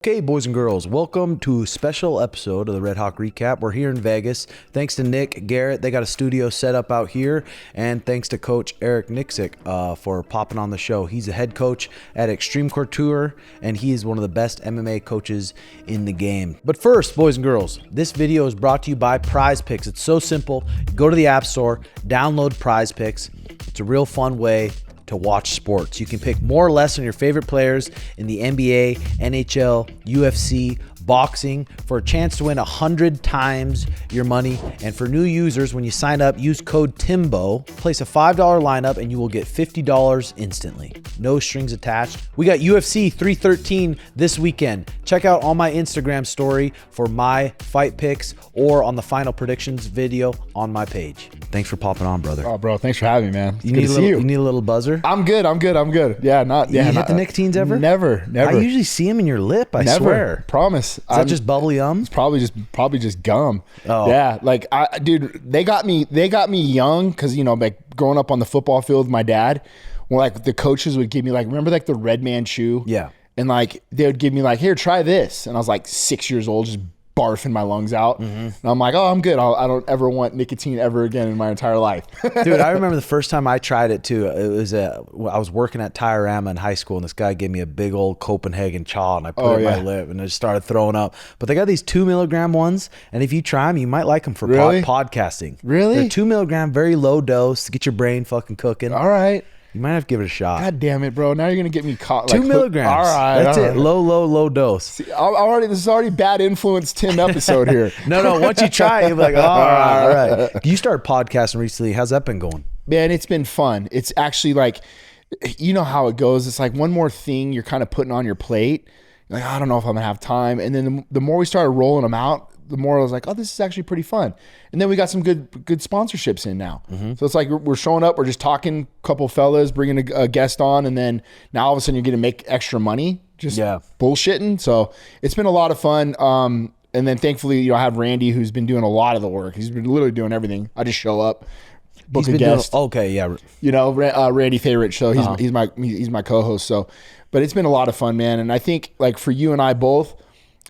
Okay, boys and girls, welcome to a special episode of the Red Hawk Recap. We're here in Vegas. Thanks to Nick, Garrett, they got a studio set up out here, and thanks to Coach Eric Nicksick for popping on the show. He's a head coach at Xtreme Couture, and he is one of the best MMA coaches in the game. But first, boys and girls, this video is brought to you by PrizePicks. It's so simple. Go to the App Store, download PrizePicks. It's a real fun way to watch sports. You can pick more or less on your favorite players in the NBA, NHL, UFC, boxing for a chance to win 100 times your money. And for new users, when you sign up, use code TIMBO, place a $5 lineup, and you will get $50 instantly. No strings attached. We got UFC 313 this weekend. Check out on my Instagram story for my fight picks or on the final predictions video on my page. Thanks for popping on, brother. Oh, bro, thanks for having me, man. You need a little buzzer? I'm good. Yeah, You hit the Nicotines ever? Never. I usually see them in your lip, I swear. Promise. Is that just bubble yum? It's probably just gum. Oh. Yeah, like dude, they got me young because, you know, like growing up on the football field with my dad, when like the coaches would give me like, remember like the Red Man chew? Yeah. And like they would give me like, here, try this. And I was like 6 years old, just barfing my lungs out. And I'm like, oh, I'm good. I don't ever want nicotine ever again in my entire life. Dude, I remember the first time I tried it too. It was I was working at Tyrama in high school, and this guy gave me a big old Copenhagen chaw, and I put it in my lip, and I just started throwing up. But they got these 2 milligram ones, and if you try them, you might like them for podcasting. Really? They're 2 milligram, very low dose to get your brain fucking cooking. All right. You might have to give it a shot. God damn it, bro. Now you're going to get me caught. 2 milligrams. All right. That's it. Low dose. See, this is already bad influence Tim episode here. No. Once you try it, you'll be like, all right. You started podcasting recently. How's that been going? Man, it's been fun. It's actually like, you know how it goes. It's like one more thing you're kind of putting on your plate. You're like, I don't know if I'm going to have time. And then the more we started rolling them out, the more I was like, oh, this is actually pretty fun. And then we got some good sponsorships in now. So it's like we're showing up, we're just talking, couple fellas, bringing a guest on, and then now all of a sudden you're going to make extra money just bullshitting. So it's been a lot of fun. And then thankfully, you know, I have Randy, who's been doing a lot of the work. He's been literally doing everything. I just show up, book a guest. You know, Randy Favorite. So he's my co-host. So, but it's been a lot of fun, man. And I think like for you and I both,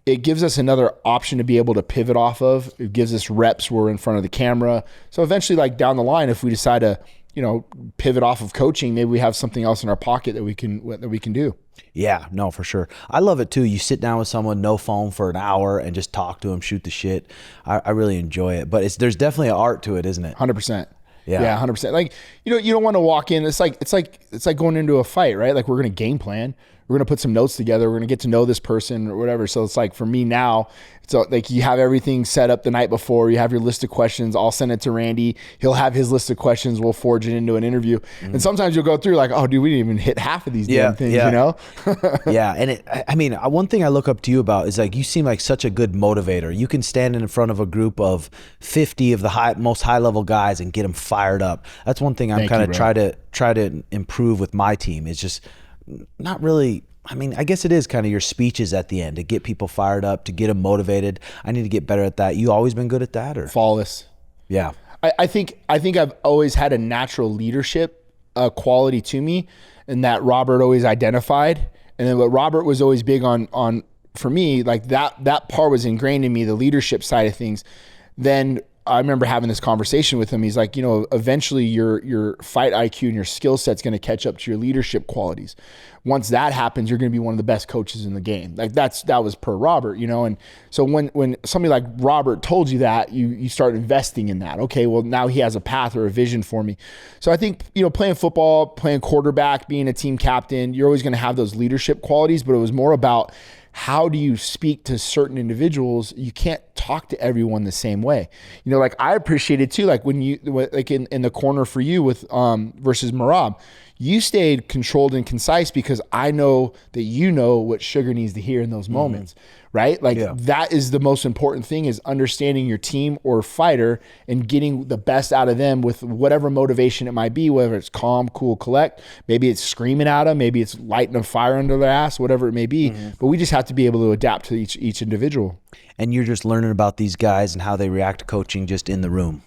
it gives us another option to be able to pivot off of. It gives us reps. We're in front of the camera. So eventually, like down the line, if we decide to, you know, pivot off of coaching, maybe we have something else in our pocket that we can do. Yeah, no, for sure. I love it too. You sit down with someone, no phone for an hour, and just talk to them, shoot the shit. I really enjoy it. But there's definitely an art to it, isn't it? 100%. Yeah, 100%. Like, you know, you don't want to walk in. It's like going into a fight, right? Like we're gonna game plan. We're going to put some notes together. We're going to get to know this person or whatever. So it's like for me now, it's like you have everything set up the night before. You have your list of questions. I'll send it to Randy. He'll have his list of questions. We'll forge it into an interview. And sometimes you'll go through like, oh, dude, we didn't even hit half of these damn things, you know? Yeah. And I mean, one thing I look up to you about is like, you seem like such a good motivator. You can stand in front of a group of 50 of the most high level guys and get them fired up. That's one thing I'm kind of try to improve with my team. It's just not really, I mean, I guess it is kind of your speeches at the end to get people fired up, to get them motivated. I need to get better at that. You always been good at that, or? Flawless. Yeah. I think I've always had a natural leadership quality to me, and that Robert always identified. And then what Robert was always big on for me, like that part was ingrained in me, the leadership side of things. Then I remember having this conversation with him. He's like, you know, eventually your fight IQ and your skill set's going to catch up to your leadership qualities. Once that happens, you're going to be one of the best coaches in the game. Like that was per Robert, you know? And so when somebody like Robert told you that, you start investing in that. Okay, well now he has a path or a vision for me. So I think, you know, playing football, playing quarterback, being a team captain, you're always going to have those leadership qualities, but it was more about how do you speak to certain individuals? You can't talk to everyone the same way. You know, like I appreciate it too. Like when you, like in the corner for you with versus Merab, you stayed controlled and concise because I know that you know what Sugar needs to hear in those moments, right? Like that is the most important thing, is understanding your team or fighter and getting the best out of them with whatever motivation it might be, whether it's calm, cool, collect, maybe it's screaming at them, maybe it's lighting a fire under their ass, whatever it may be. But we just have to be able to adapt to each individual. And you're just learning about these guys and how they react to coaching just in the room.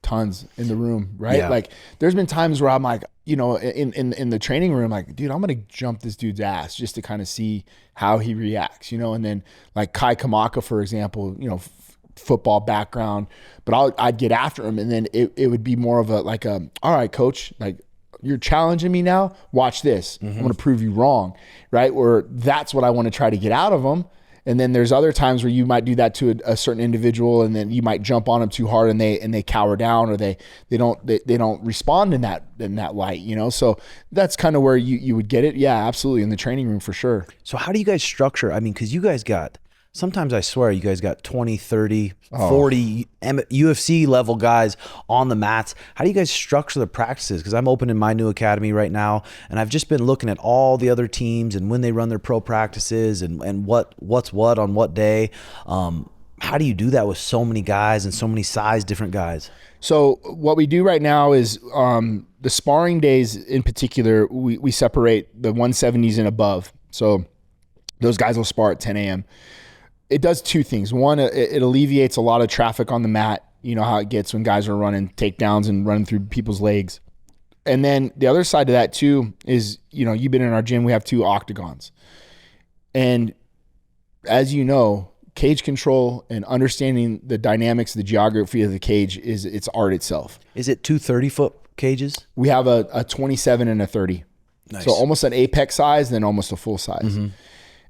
tons in the room, right? Yeah. Like there's been times where I'm like, you know, in the training room, like, dude, I'm going to jump this dude's ass just to kind of see how he reacts, you know? And then like Kai Kamaka, for example, you know, football background, but I'd get after him. And then it would be more of a, like, all right, coach, like you're challenging me now. Watch this. I'm going to prove you wrong. Right. Or that's what I want to try to get out of them. And then there's other times where you might do that to a certain individual, and then you might jump on them too hard, and they cower down, or they don't respond in that light, you know. So that's kind of where you would get it. Yeah, absolutely, in the training room for sure. So how do you guys structure? I mean, because you guys got, sometimes I swear you guys got 20, 30, 40 UFC level guys on the mats. How do you guys structure the practices? Because I'm opening my new academy right now, and I've just been looking at all the other teams and when they run their pro practices and what's what on what day. How do you do that with so many guys and so many size different guys? So what we do right now is the sparring days in particular, we separate the 170s and above. So those guys will spar at 10 a.m. It does two things. One, it alleviates a lot of traffic on the mat. You know how it gets when guys are running takedowns and running through people's legs. And then the other side of that too is, you know, you've been in our gym, we have 2 octagons. And as you know, cage control and understanding the dynamics, the geography of the cage it's art itself. Is it 2 30-foot cages? We have a 27 and a 30. Nice. So almost an Apex size, then almost a full size.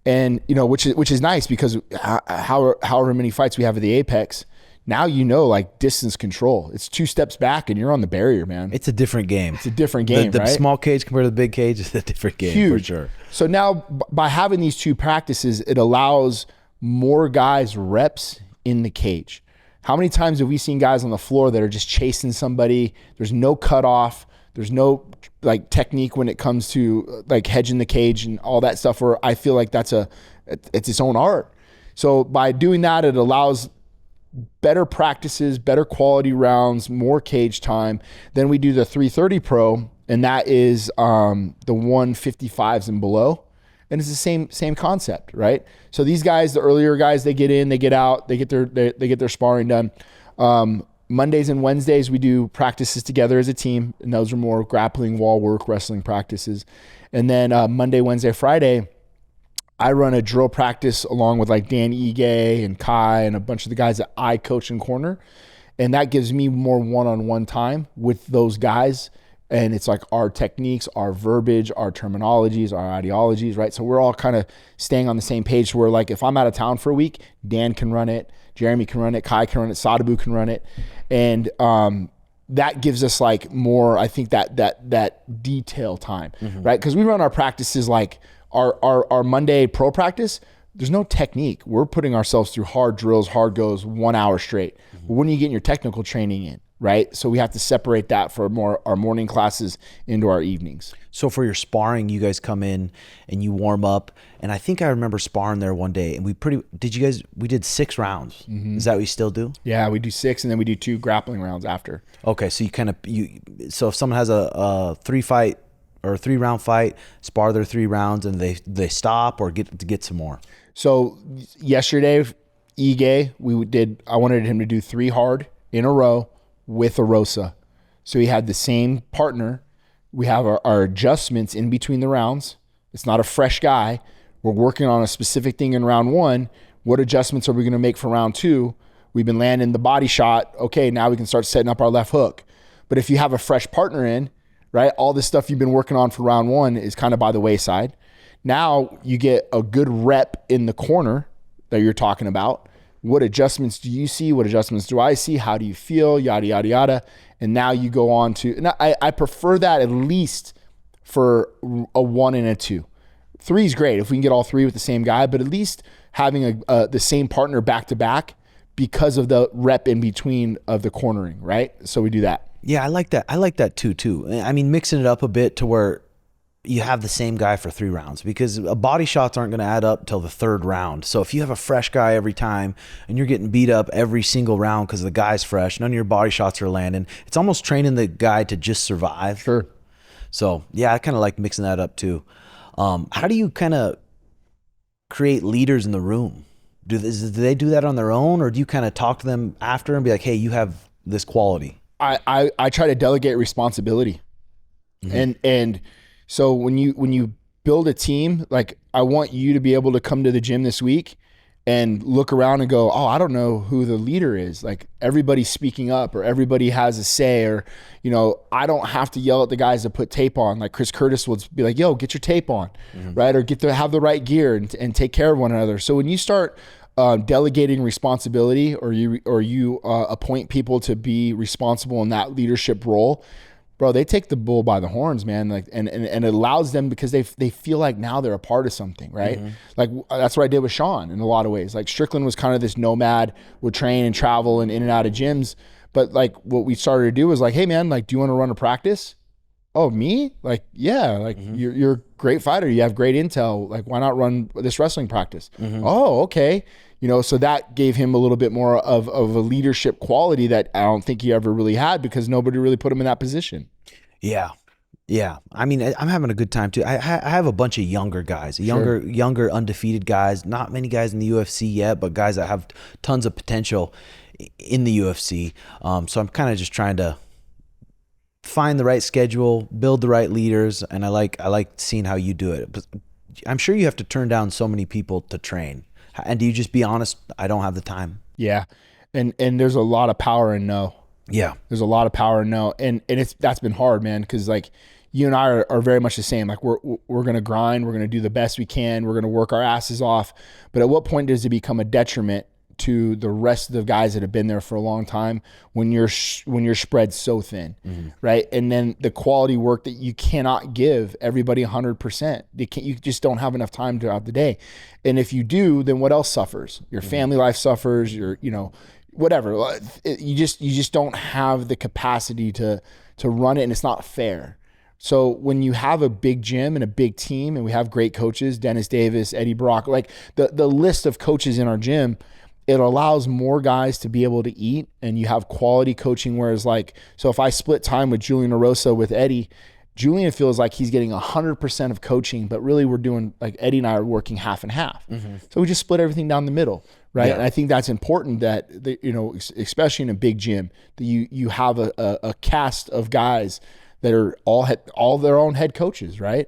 And, you know, which is nice because however many fights we have at the Apex, now, you know, like distance control. It's 2 steps back and you're on the barrier, man. It's a different game. It's a different game, the right? The small cage compared to the big cage is a different game. Huge. For sure. So now by having these 2 practices, it allows more guys reps in the cage. How many times have we seen guys on the floor that are just chasing somebody? There's no cutoff. There's no like technique when it comes to like hedging the cage and all that stuff, where I feel like it's its own art. So by doing that, it allows better practices, better quality rounds, more cage time. Then we do the 330 Pro, and that is the 155s and below. And it's the same concept, right? So these guys, the earlier guys, they get in, they get out, they get their sparring done. Mondays and Wednesdays, we do practices together as a team, and those are more grappling, wall work, wrestling practices. And then Monday, Wednesday, Friday, I run a drill practice along with like Dan Ige and Kai and a bunch of the guys that I coach and corner. And that gives me more one-on-one time with those guys. And it's like our techniques, our verbiage, our terminologies, our ideologies, right? So we're all kind of staying on the same page, where like if I'm out of town for a week, Dan can run it, Jeremy can run it, Kai can run it, Sadabu can run it. And that gives us like more, I think that detail time, right? Because we run our practices like our Monday pro practice, there's no technique. We're putting ourselves through hard drills, hard goes, 1 hour straight. But when are you getting your technical training in? Right? So we have to separate that for our morning classes into our evenings. So for your sparring, you guys come in and you warm up. And I think I remember sparring there one day, and we did 6 rounds. Is that what you still do? Yeah, we do 6, and then we do 2 grappling rounds after. Okay. So so if someone has a 3-fight or a 3-round fight, spar their 3 rounds and they stop or get some more. So yesterday, Ige, I wanted him to do 3 hard in a row with a Rosa. So he had the same partner. We have our adjustments in between the rounds. It's not a fresh guy. We're working on a specific thing in round 1. What adjustments are we going to make for round 2? We've been landing the body shot. Okay, now we can start setting up our left hook. But if you have a fresh partner in, right, all this stuff you've been working on for round 1 is kind of by the wayside. Now you get a good rep in the corner that you're talking about. What adjustments do you see? What adjustments do I see? How do you feel? Yada, yada, yada. And now you go on to, and I prefer that at least for a 1 and a 2. 3 is great if we can get all 3 with the same guy, but at least having the same partner back to back because of the rep in between of the cornering, right? So we do that. Yeah, I like that. I like that too. I mean, mixing it up a bit to where you have the same guy for 3 rounds, because body shots aren't going to add up till the 3rd round. So if you have a fresh guy every time and you're getting beat up every single round because the guy's fresh, none of your body shots are landing, it's almost training the guy to just survive. Sure. So yeah, I kind of like mixing that up too. How do you kind of create leaders in the room? Do they do that on their own, or do you kind of talk to them after and be like, hey, you have this quality? I try to delegate responsibility. And so when you build a team, like I want you to be able to come to the gym this week and look around and go, oh, I don't know who the leader is. Like everybody's speaking up or everybody has a say, or, you know, I don't have to yell at the guys that put tape on. Like Chris Curtis will be like, yo, get your tape on, right? Or have the right gear and take care of one another. So when you start delegating responsibility, or you appoint people to be responsible in that leadership role, bro, they take the bull by the horns, man. Like, and it allows them, because they feel like now they're a part of something, right? Like that's what I did with Sean in a lot of ways. Like Strickland was kind of this nomad, would train and travel and in and out of gyms. But like what we started to do was like, hey man, like, do you want to run a practice? Oh, me? Like, yeah, like you're a great fighter. You have great intel. Like, why not run this wrestling practice? Oh, okay. You know, so that gave him a little bit more of a leadership quality that I don't think he ever really had, because nobody really put him in that position. Yeah. Yeah. I mean, I'm having a good time too. I have a bunch of younger guys, younger undefeated guys, not many guys in the UFC yet, but guys that have tons of potential in the UFC. So I'm kind of just trying to find the right schedule, build the right leaders. And I like seeing how you do it. But I'm sure you have to turn down so many people to train. And do you just be honest, I don't have the time? Yeah. And there's a lot of power in no. Yeah. There's a lot of power in no. And that's been hard, man. Cause like you and I are very much the same. Like we're going to grind. We're going to do the best we can. We're going to work our asses off. But at what point does it become a detriment to the rest of the guys that have been there for a long time when you're spread so thin, right? And then the quality work that you cannot give everybody 100%. You just don't have enough time throughout the day. And if you do, then what else suffers? Your family life suffers, your, you know, whatever. You just don't have the capacity to run it, and it's not fair. So when you have a big gym and a big team, and we have great coaches, Dennis Davis, Eddie Brock, like the list of coaches in our gym, it allows more guys to be able to eat, and you have quality coaching. Whereas like, so if I split time with Julian Arosa with Eddie, Julian feels like he's getting 100% of coaching, but really we're doing, like Eddie and I are working half and half. So we just split everything down the middle, right? Yeah. And I think that's important that, you know, especially in a big gym, that you have a cast of guys that are all their own head coaches, right?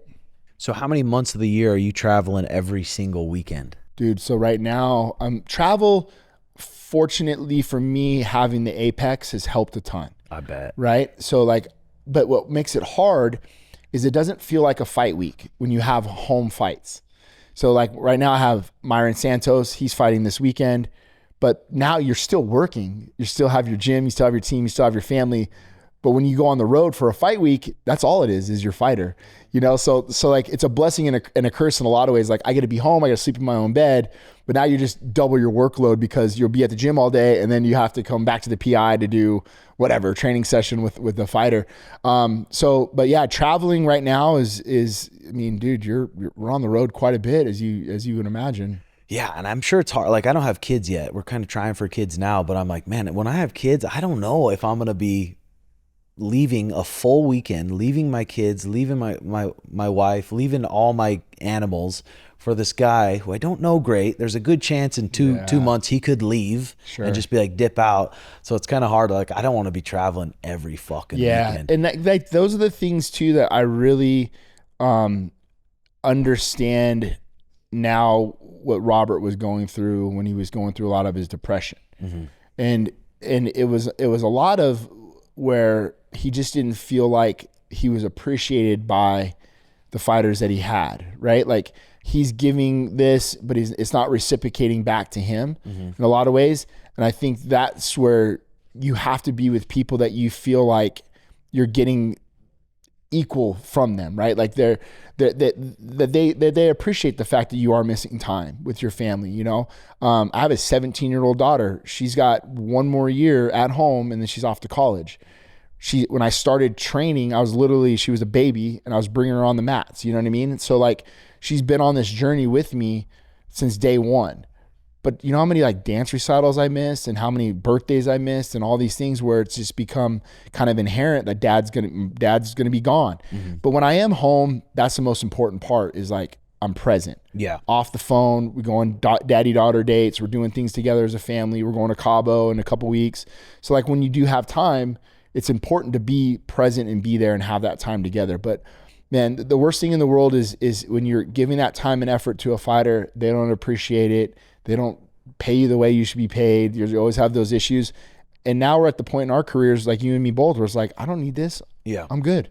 So how many months of the year are you traveling every single weekend? Dude, so right now, travel, fortunately for me, having the Apex has helped a ton. I bet. Right? So like, but what makes it hard is it doesn't feel like a fight week when you have home fights. So like right now I have Myron Santos, he's fighting this weekend, but now you're still working. You still have your gym, you still have your team, you still have your family. But when you go on the road for a fight week, that's all it is your fighter, you know? So like it's a blessing and a curse in a lot of ways. Like I get to be home, I got to sleep in my own bed, but now you just double your workload because you'll be at the gym all day and then you have to come back to the PI to do whatever training session with the fighter. But yeah, traveling right now is, I mean, dude, we're on the road quite a bit as you would imagine. Yeah, and I'm sure it's hard. Like I don't have kids yet. We're kind of trying for kids now, but I'm like, man, when I have kids, I don't know if I'm going to be leaving a full weekend, leaving my kids, leaving my wife, leaving all my animals for this guy who I don't know great. There's a good chance in two months he could leave and just be like dip out. So it's kind of hard. Like I don't want to be traveling every fucking weekend. And like those are the things too that I really understand now what Robert was going through when he was going through a lot of his depression. And it was a lot of where he just didn't feel like he was appreciated by the fighters that he had, right? Like he's giving this, but it's not reciprocating back to him in a lot of ways. And I think that's where you have to be with people that you feel like you're getting equal from them, right? Like they appreciate the fact that you are missing time with your family, you know? I have a 17-year-old daughter. She's got one more year at home and then she's off to college. When I started training, she was a baby and I was bringing her on the mats, you know what I mean? So like she's been on this journey with me since day one. But you know how many like dance recitals I missed and how many birthdays I missed and all these things where it's just become kind of inherent that dad's gonna be gone. But when I am home, that's the most important part is like I'm present. Yeah. Off the phone, we go on daddy-daughter dates. We're doing things together as a family. We're going to Cabo in a couple weeks. So like when you do have time, it's important to be present and be there and have that time together. But man, the worst thing in the world is when you're giving that time and effort to a fighter, they don't appreciate it. They don't pay you the way you should be paid. You always have those issues. And now we're at the point in our careers, like you and me both, where it's like, I don't need this. Yeah. I'm good.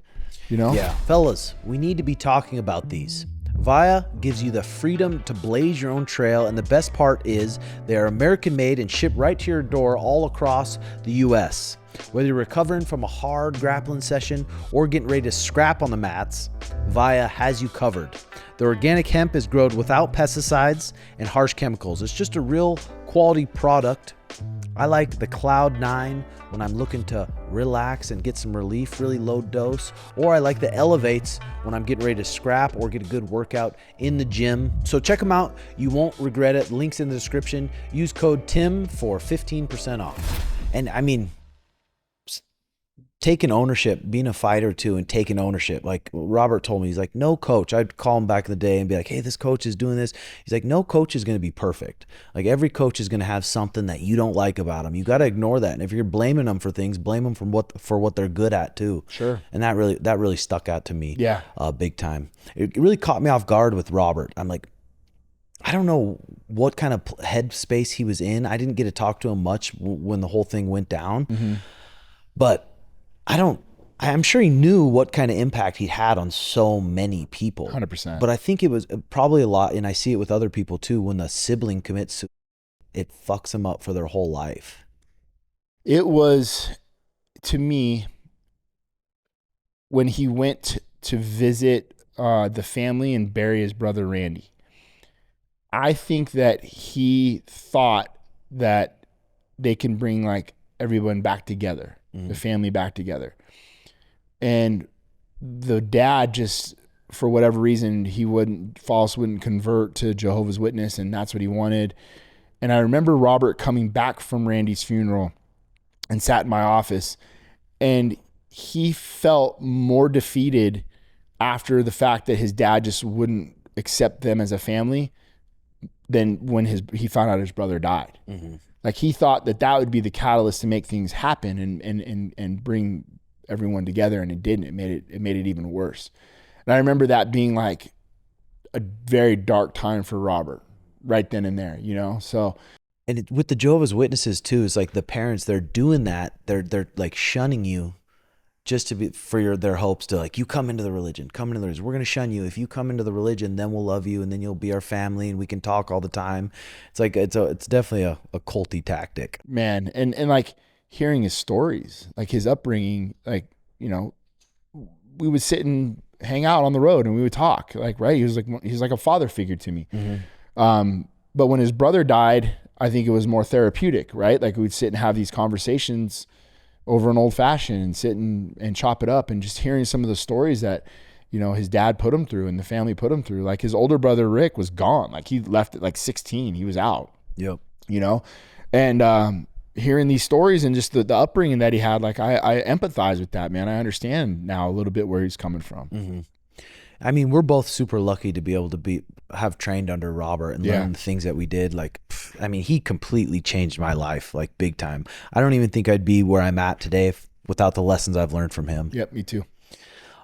You know? Yeah. Fellas, we need to be talking about these. VIIA gives you the freedom to blaze your own trail, and the best part is they are American made and shipped right to your door all across the US. Whether you're recovering from a hard grappling session or getting ready to scrap on the mats, VIIA has you covered. The organic hemp is grown without pesticides and harsh chemicals. It's just a real quality product. I like the Cloud 9 when I'm looking to relax and get some relief, really low dose. Or I like the Elevates when I'm getting ready to scrap or get a good workout in the gym. So check them out. You won't regret it. Links in the description. Use code TIM for 15% off. And I mean, taking ownership, being a fighter too, and taking ownership. Like Robert told me, he's like, no coach. I'd call him back in the day and be like, hey, this coach is doing this. He's like, no coach is going to be perfect. Like every coach is going to have something that you don't like about them. You got to ignore that. And if you're blaming them for things, blame them for what they're good at too. Sure. And that really stuck out to me. Yeah. Big time. It really caught me off guard with Robert. I'm like, I don't know what kind of headspace he was in. I didn't get to talk to him much when the whole thing went down, but I'm sure he knew what kind of impact he had on so many people. 100%. But I think it was probably a lot, and I see it with other people too, when the sibling commits, it fucks them up for their whole life. It was, to me, when he went to visit the family and bury his brother Randy, I think that he thought that they can bring like everyone back together. The family back together. And the dad just, for whatever reason, he wouldn't convert to Jehovah's Witness, and that's what he wanted. And I remember Robert coming back from Randy's funeral and sat in my office, and he felt more defeated after the fact that his dad just wouldn't accept them as a family than when he found out his brother died. Like he thought that would be the catalyst to make things happen and bring everyone together, and it didn't. It made it even worse. And I remember that being like a very dark time for Robert right then and there, you know? So, and with the Jehovah's Witnesses too, it's like the parents, they're doing that. They're like shunning you just to be for their hopes to like, you come into the religion. We're going to shun you. If you come into the religion, then we'll love you, and then you'll be our family, and we can talk all the time. It's like it's definitely a culty tactic, man. And like hearing his stories, like his upbringing, like, you know, we would sit and hang out on the road and we would talk, like, right. He's like a father figure to me. But when his brother died, I think it was more therapeutic, right? Like we'd sit and have these conversations over an old fashioned and sit and chop it up, and just hearing some of the stories that, you know, his dad put him through and the family put him through. Like his older brother, Rick, was gone. Like he left at like 16, he was out. Yep. You know, and, hearing these stories and just the upbringing that he had, like I empathize with that, man. I understand now a little bit where he's coming from. I mean, we're both super lucky to be able to have trained under Robert and learn the things that we did. Like, I mean, he completely changed my life, like big time. I don't even think I'd be where I'm at today without the lessons I've learned from him. Yep, me too.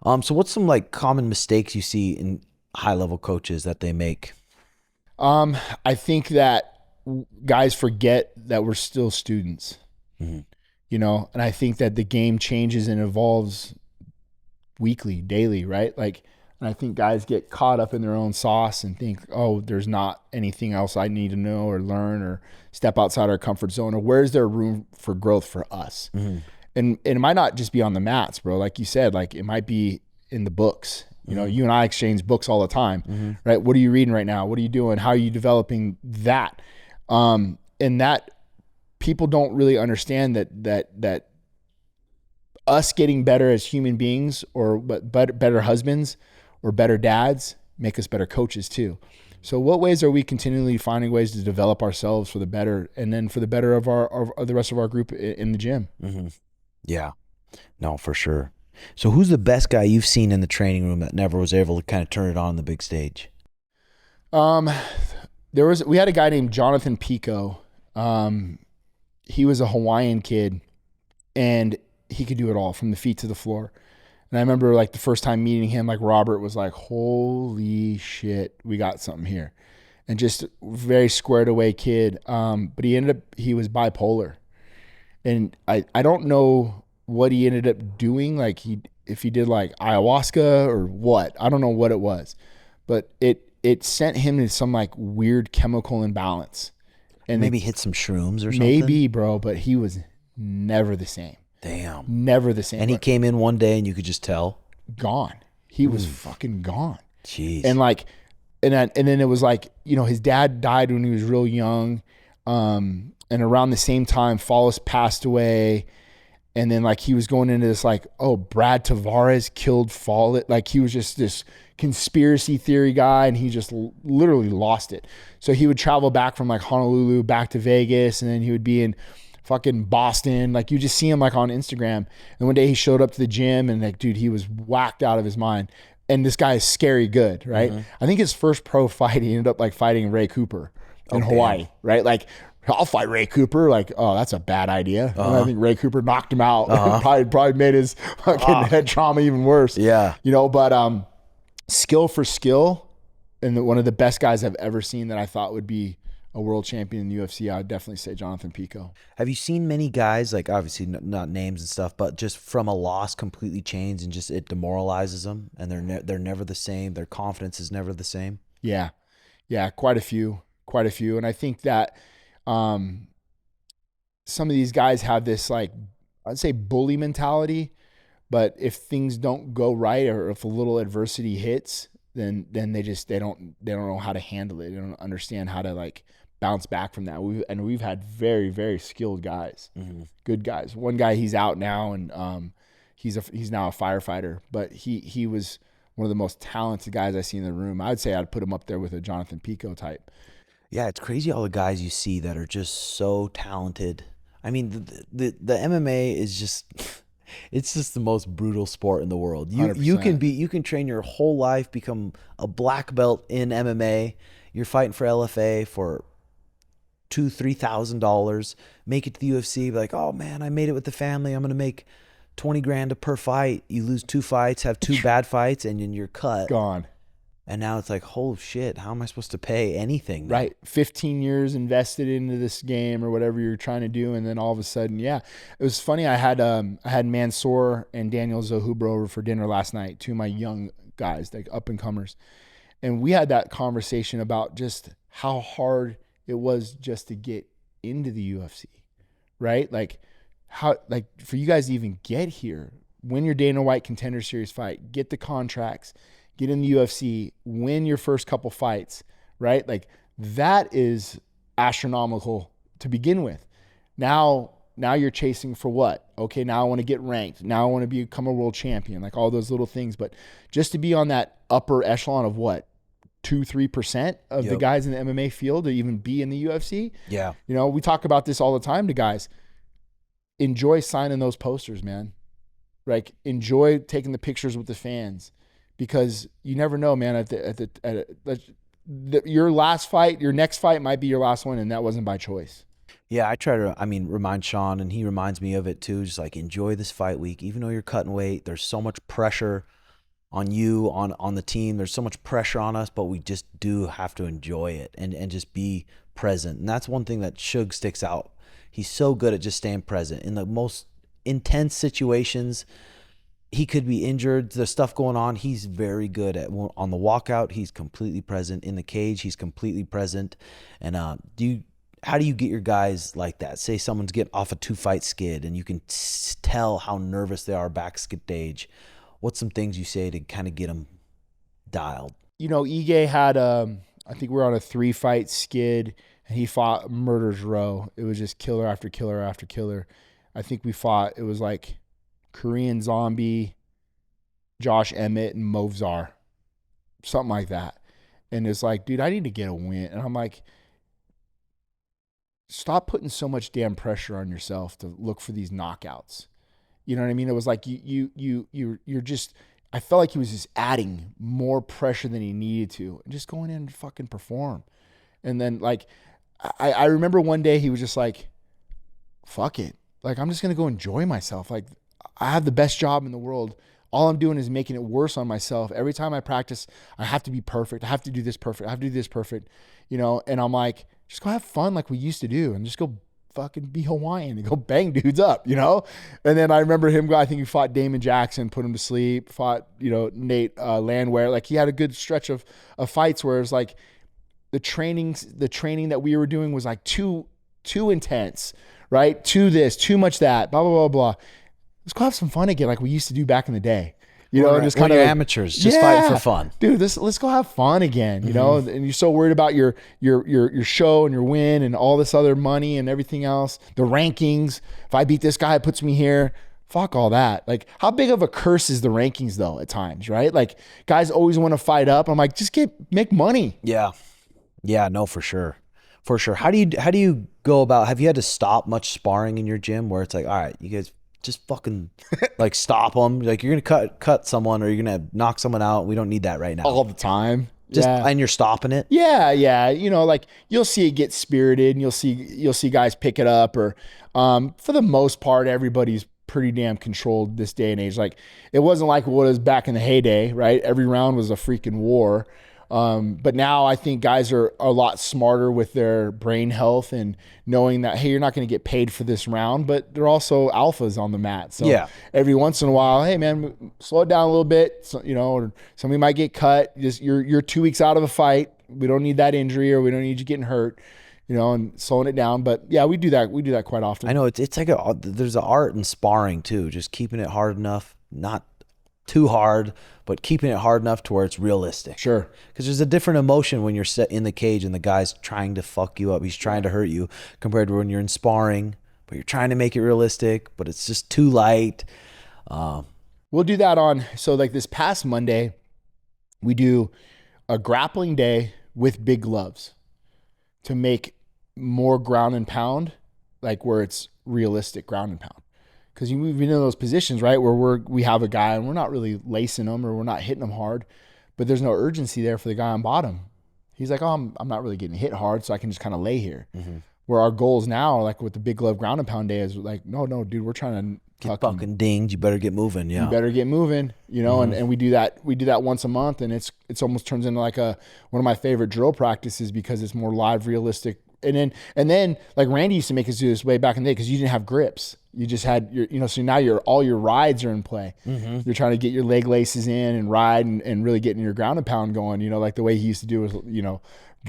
So what's some like common mistakes you see in high level coaches that they make? I think that guys forget that we're still students, you know, and I think that the game changes and evolves weekly, daily, right? Like, and I think guys get caught up in their own sauce and think, oh, there's not anything else I need to know or learn or step outside our comfort zone, or where's there room for growth for us? And it might not just be on the mats, bro. Like you said, like it might be in the books. You know, you and I exchange books all the time, right? What are you reading right now? What are you doing? How are you developing that? And that people don't really understand that us getting better as human beings, or better husbands or better dads, make us better coaches too. So what ways are we continually finding ways to develop ourselves for the better, and then for the better of the rest of our group in the gym? Yeah, no, for sure. So who's the best guy you've seen in the training room that never was able to kind of turn it on the big stage? We had a guy named Jonathan Pico. He was a Hawaiian kid, and he could do it all from the feet to the floor. And I remember like the first time meeting him, like Robert was like, holy shit, we got something here. And just very squared away kid. But he was bipolar. And I don't know what he ended up doing. Like if he did like ayahuasca or what, I don't know what it was, but it sent him to some like weird chemical imbalance. And maybe hit some shrooms or something. Maybe, bro, but he was never the same. Damn. Never the same. And he came in one day and you could just tell. Gone. He was fucking gone. Jeez. And like, and then it was like, you know, his dad died when he was real young. And around the same time, Follis passed away. And then like he was going into this like, oh, Brad Tavares killed Follis. Like he was just this conspiracy theory guy, and he just literally lost it. So he would travel back from like Honolulu back to Vegas, and then he would be in fucking Boston. Like you just see him like on Instagram. And one day he showed up to the gym and like, dude, he was whacked out of his mind. And this guy is scary good, right? Mm-hmm. I think his first pro fight, he ended up like fighting Ray Cooper in Hawaii, right? Like, I'll fight Ray Cooper. Like, oh, that's a bad idea. And I think Ray Cooper knocked him out. Probably made his fucking head trauma even worse. Yeah. You know, but skill for skill, and one of the best guys I've ever seen that I thought would be a world champion in the UFC, I'd definitely say Jonathan Pico. Have you seen many guys, like obviously not names and stuff, but just from a loss completely change and just it demoralizes them, and they're never the same. Their confidence is never the same. Yeah. Quite a few. And I think that some of these guys have this like, I'd say bully mentality, but if things don't go right or if a little adversity hits, then they don't know how to handle it. They don't understand how to like bounce back from that. We've had very, very skilled guys, good guys. One guy, he's out now, and he's now a firefighter, but he was one of the most talented guys I see in the room. I'd say I'd put him up there with a Jonathan Pico type. Yeah, it's crazy all the guys you see that are just so talented. I mean, the MMA is just it's just the most brutal sport in the world. You can train your whole life, become a black belt in MMA. You're fighting for LFA for $2,000-$3,000, make it to the UFC, be like, oh man, I made it with the family. I'm gonna make $20,000 per fight. You lose 2 fights, have 2 bad fights, and then you're cut. Gone. And now it's like, holy shit, how am I supposed to pay anything now? Right. 15 years invested into this game or whatever you're trying to do. And then all of a sudden, yeah. It was funny. I had Mansoor and Daniel Zahubra over for dinner last night, 2 of my young guys, like up and comers. And we had that conversation about just how hard it was just to get into the UFC, right? Like how, like for you guys to even get here, win your Dana White Contender Series fight, get the contracts, get in the UFC, win your first couple fights, right? Like that is astronomical to begin with. Now you're chasing for what? Okay, now I want to get ranked. Now I want to become a world champion, like all those little things. But just to be on that upper echelon of what? 2-3% of the guys in the MMA field to even be in the UFC. Yeah. You know, we talk about this all the time to guys. Enjoy signing those posters, man. Like enjoy taking the pictures with the fans. Because you never know, man. Your last fight, your next fight might be your last one, and that wasn't by choice. Yeah, I try to, remind Sean, and he reminds me of it too. Just like enjoy this fight week, even though you're cutting weight. There's so much pressure on you, on the team. There's so much pressure on us, but we just do have to enjoy it and just be present. And that's one thing that Suge sticks out. He's so good at just staying present in the most intense situations. He could be injured. There's stuff going on. He's very good at on the walkout. He's completely present in the cage. He's completely present. And how do you get your guys like that? Say someone's getting off a 2-fight skid, and you can tell how nervous they are backstage. What's some things you say to kind of get them dialed? You know, Ige had I think we're on a 3-fight skid, and he fought Murder's Row. It was just killer after killer after killer. I think we fought. It was like Korean Zombie, Josh Emmett, and Movzar, something like that. And it's like, dude, I need to get a win. And I'm like, stop putting so much damn pressure on yourself to look for these knockouts. You know what I mean? It was like you're just, I felt like he was just adding more pressure than he needed to, and just going in and fucking perform. And then like, I remember one day he was just like, fuck it. Like, I'm just going to go enjoy myself. Like, I have the best job in the world. All I'm doing is making it worse on myself. Every time I practice, I have to be perfect. I have to do this perfect. I have to do this perfect, you know? And I'm like, just go have fun like we used to do and just go fucking be Hawaiian and go bang dudes up, you know? And then I remember him, I think he fought Damon Jackson, put him to sleep, fought, you know, Nate Landwehr. Like he had a good stretch of fights where it was like the training that we were doing was like too intense, right? Too this, too much that, blah, blah, blah, blah. Let's go have some fun again like we used to do back in the day. You know, just kind of amateurs, just fighting for fun. Dude, let's go have fun again, you know? And you're so worried about your show and your win and all this other money and everything else. The rankings. If I beat this guy, it puts me here. Fuck all that. Like, how big of a curse is the rankings though at times, right? Like guys always want to fight up. I'm like, just make money. Yeah. Yeah, no, for sure. For sure. How do you go about, have you had to stop much sparring in your gym where it's like, all right, you guys just fucking like stop them. Like you're going to cut someone or you're going to knock someone out. We don't need that right now. All the time. And you're stopping it. Yeah. Yeah. You know, like you'll see it get spirited and you'll see guys pick it up or, for the most part, everybody's pretty damn controlled this day and age. Like it wasn't like what it was back in the heyday, right? Every round was a freaking war. But now I think guys are a lot smarter with their brain health and knowing that, hey, you're not going to get paid for this round, but they're also alphas on the mat. So every once in a while, hey man, slow it down a little bit. So, you know, or somebody might get cut. Just you're 2 weeks out of a fight. We don't need that injury or we don't need you getting hurt, you know, and slowing it down. But yeah, we do that. We do that quite often. I know it's like there's an art in sparring too, just keeping it hard enough, not too hard, but keeping it hard enough to where it's realistic. Sure. Because there's a different emotion when you're set in the cage and the guy's trying to fuck you up. He's trying to hurt you compared to when you're in sparring, but you're trying to make it realistic, but it's just too light. We'll do that so like this past Monday, we do a grappling day with big gloves to make more ground and pound, like where it's realistic ground and pound. Because we've been in those positions, right, where we have a guy and we're not really lacing him or we're not hitting him hard, but there's no urgency there for the guy on bottom. He's like, oh, I'm not really getting hit hard, so I can just kind of lay here. Where our goals now, like with the big glove ground and pound day, is like, no, dude, we're trying to get fucking dinged. You better get moving. Yeah, you better get moving. You know, and we do that. We do that once a month, and it's almost turns into like one of my favorite drill practices because it's more live, realistic. And then like Randy used to make us do this way back in the day because you didn't have grips. You just had so now all your rides are in play. You're trying to get your leg laces in and ride and really getting your ground and pound going, you know, like the way he used to do with, you know,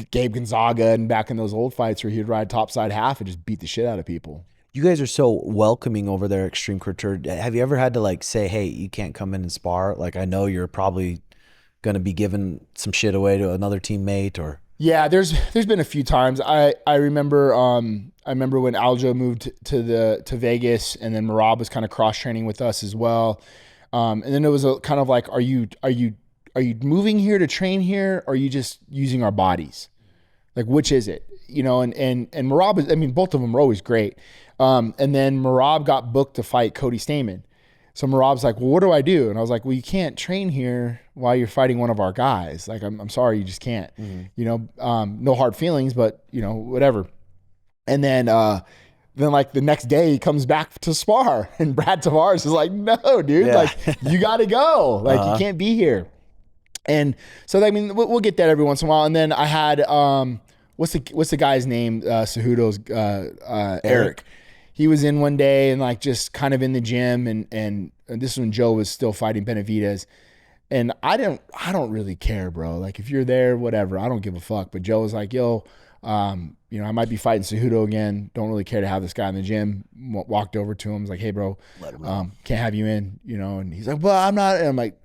Gabe Gonzaga and back in those old fights where he'd ride topside half and just beat the shit out of people. You guys are so welcoming over there at Xtreme Couture. Have you ever had to like say, hey, you can't come in and spar? Like I know you're probably going to be giving some shit away to another teammate or... Yeah, there's been a few times. I remember when Aljo moved to Vegas, and then Merab was kind of cross training with us as well. And then it was a kind of like, are you moving here to train here, or are you just using our bodies? Like which is it? You know, and Merab, I mean, both of them were always great. And then Merab got booked to fight Cody Stamann. So Merab's like, well, what do I do? And I was like, well, you can't train here while you're fighting one of our guys. Like, I'm sorry, you just can't. You know, no hard feelings, but you know, whatever. And then like the next day he comes back to spar, and Brad Tavares is like, no, dude, like you got to go. Like you can't be here. And so I mean, we'll get that every once in a while. And then I had what's the guy's name? Cejudo's Eric. He was in one day and like just kind of in the gym and this is when Joe was still fighting Benavidez. And I don't really care, bro. Like if you're there, whatever, I don't give a fuck. But Joe was like, yo, you know, I might be fighting Cejudo again. Don't really care to have this guy in the gym. Walked over to him, was like, hey bro, can't have you in, you know? And he's like, well, I'm not. And I'm like,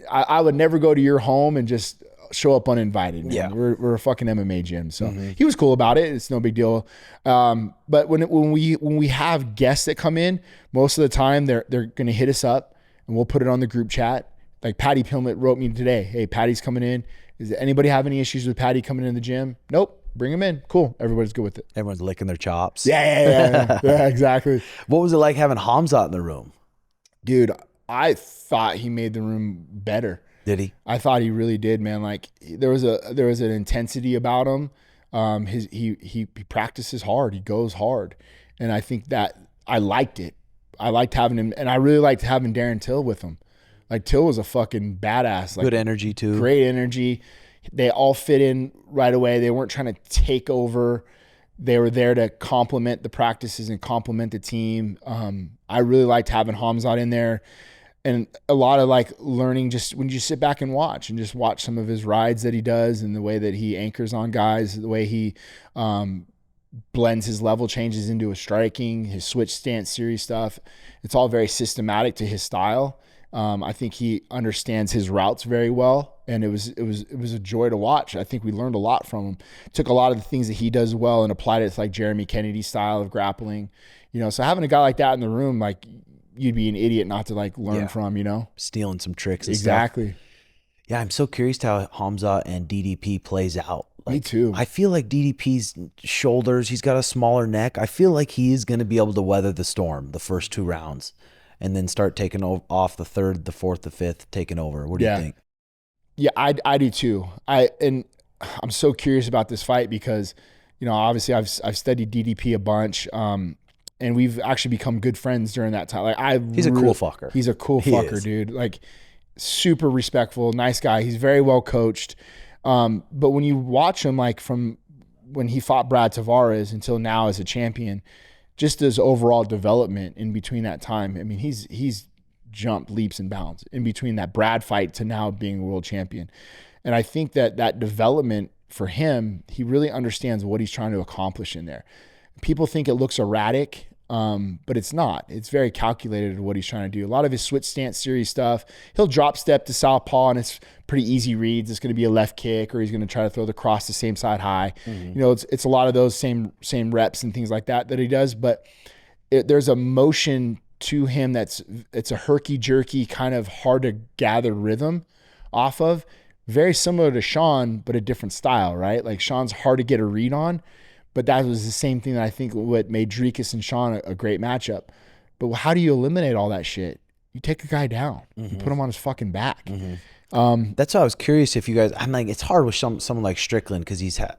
I would never go to your home and just show up uninvited. Man. Yeah, we're a fucking MMA gym, so he was cool about it. It's no big deal. But when we have guests that come in, most of the time they're gonna hit us up and we'll put it on the group chat. Like Patty Pilmet wrote me today. Hey, Patty's coming in. Does anybody have any issues with Patty coming in the gym? Nope. Bring him in. Cool. Everybody's good with it. Everyone's licking their chops. Yeah, exactly. What was it like having Khamzat in the room? Dude, I thought he made the room better. Did he? I thought he really did, man. Like there was an intensity about him. He practices hard. He goes hard, and I think that I liked it. I liked having him, and I really liked having Darren Till with him. Like Till was a fucking badass. Like, good energy too. Great energy. They all fit in right away. They weren't trying to take over. They were there to complement the practices and complement the team. I really liked having Khamzat in there, and a lot of like learning just when you sit back and watch some of his rides that he does and the way that he anchors on guys, the way he blends his level changes into a striking, his switch stance series stuff. It's all very systematic to his style. I think he understands his routes very well, and it was a joy to watch. I think we learned a lot from him. Took a lot of the things that he does well and applied it to like Jeremy Kennedy's style of grappling. So having a guy like that in the room, like, you'd be an idiot not to like learn from, stealing some tricks and exactly. stuff. Yeah, I'm so curious to how Khamzat and DDP plays out. Like, me too. I feel like DDP's shoulders, he's got a smaller neck. I feel like he is going to be able to weather the storm the first 2 rounds and then start taking off the third, the fourth, the fifth, taking over. What do you think? Yeah, I do too. I'm so curious about this fight because, obviously I've studied DDP a bunch. And we've actually become good friends during that time. Like he's a cool fucker. He's a cool fucker, dude. Like, super respectful, nice guy. He's very well coached. But when you watch him, like from when he fought Brad Tavares until now as a champion, just his overall development in between that time. I mean, he's jumped leaps and bounds in between that Brad fight to now being world champion. And I think that development for him, he really understands what he's trying to accomplish in there. People think it looks erratic, but it's not. It's very calculated what he's trying to do. A lot of his switch stance series stuff, he'll drop step to southpaw, and it's pretty easy reads. It's going to be a left kick, or he's going to try to throw the cross the same side high. Mm-hmm. It's a lot of those same reps and things like that he does. But there's a motion to him it's a herky-jerky, kind of hard to gather rhythm off of. Very similar to Sean, but a different style, right? Like, Sean's hard to get a read on. But that was the same thing that I think what made Dricus and Sean a great matchup. But how do you eliminate all that shit? You take a guy down. Mm-hmm. You put him on his fucking back. Mm-hmm. That's why I was curious if you guys, I'm like, it's hard with someone like Strickland because he's had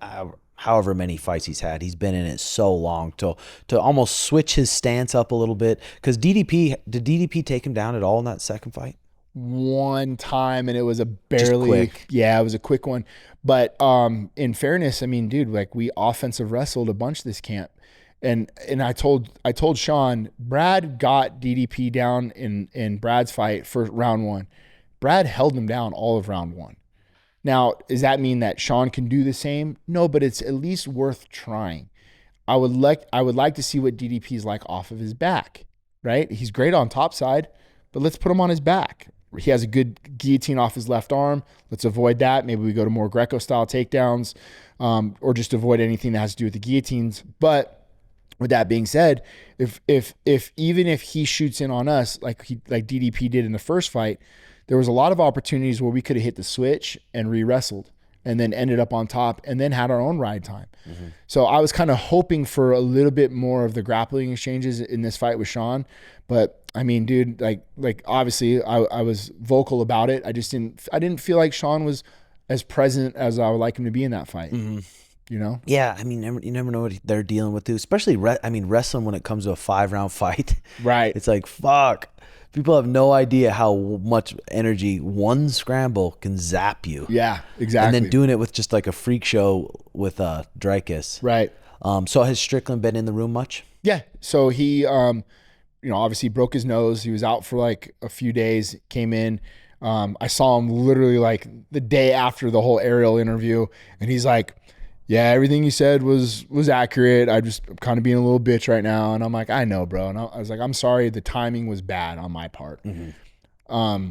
however many fights he's had. He's been in it so long to almost switch his stance up a little bit. Because did DDP take him down at all in that second fight? One time, and it was it was a quick one. But in fairness, I mean, dude, like, we offensive wrestled a bunch this camp, and I told Sean, Brad got DDP down in Brad's fight for round 1. Brad held him down all of round 1. Now, does that mean that Sean can do the same? No, but it's at least worth trying. I would like to see what DDP is like off of his back, right? He's great on top side, but let's put him on his back. He has a good guillotine off his left arm. Let's avoid that. Maybe we go to more Greco-style takedowns, or just avoid anything that has to do with the guillotines. But with that being said, if even if he shoots in on us like DDP did in the first fight, there was a lot of opportunities where we could have hit the switch and re-wrestled and then ended up on top and then had our own ride time. Mm-hmm. So I was kind of hoping for a little bit more of the grappling exchanges in this fight with Sean. But I mean, dude, like obviously I was vocal about it. I didn't feel like Sean was as present as I would like him to be in that fight. Mm-hmm. Yeah, I mean, you never know what they're dealing with too, especially wrestling when it comes to a 5-round fight. Right. It's like, fuck. People have no idea how much energy one scramble can zap you. Yeah, exactly. And then doing it with just like a freak show with Dricus. Right. So has Strickland been in the room much? Yeah. So he, obviously broke his nose. He was out for like a few days, came in. I saw him literally like the day after the whole Ariel interview, and he's like, yeah, everything you said was accurate. I'm kind of being a little bitch right now. And I'm like, I know, bro. And I was like, I'm sorry. The timing was bad on my part. Mm-hmm.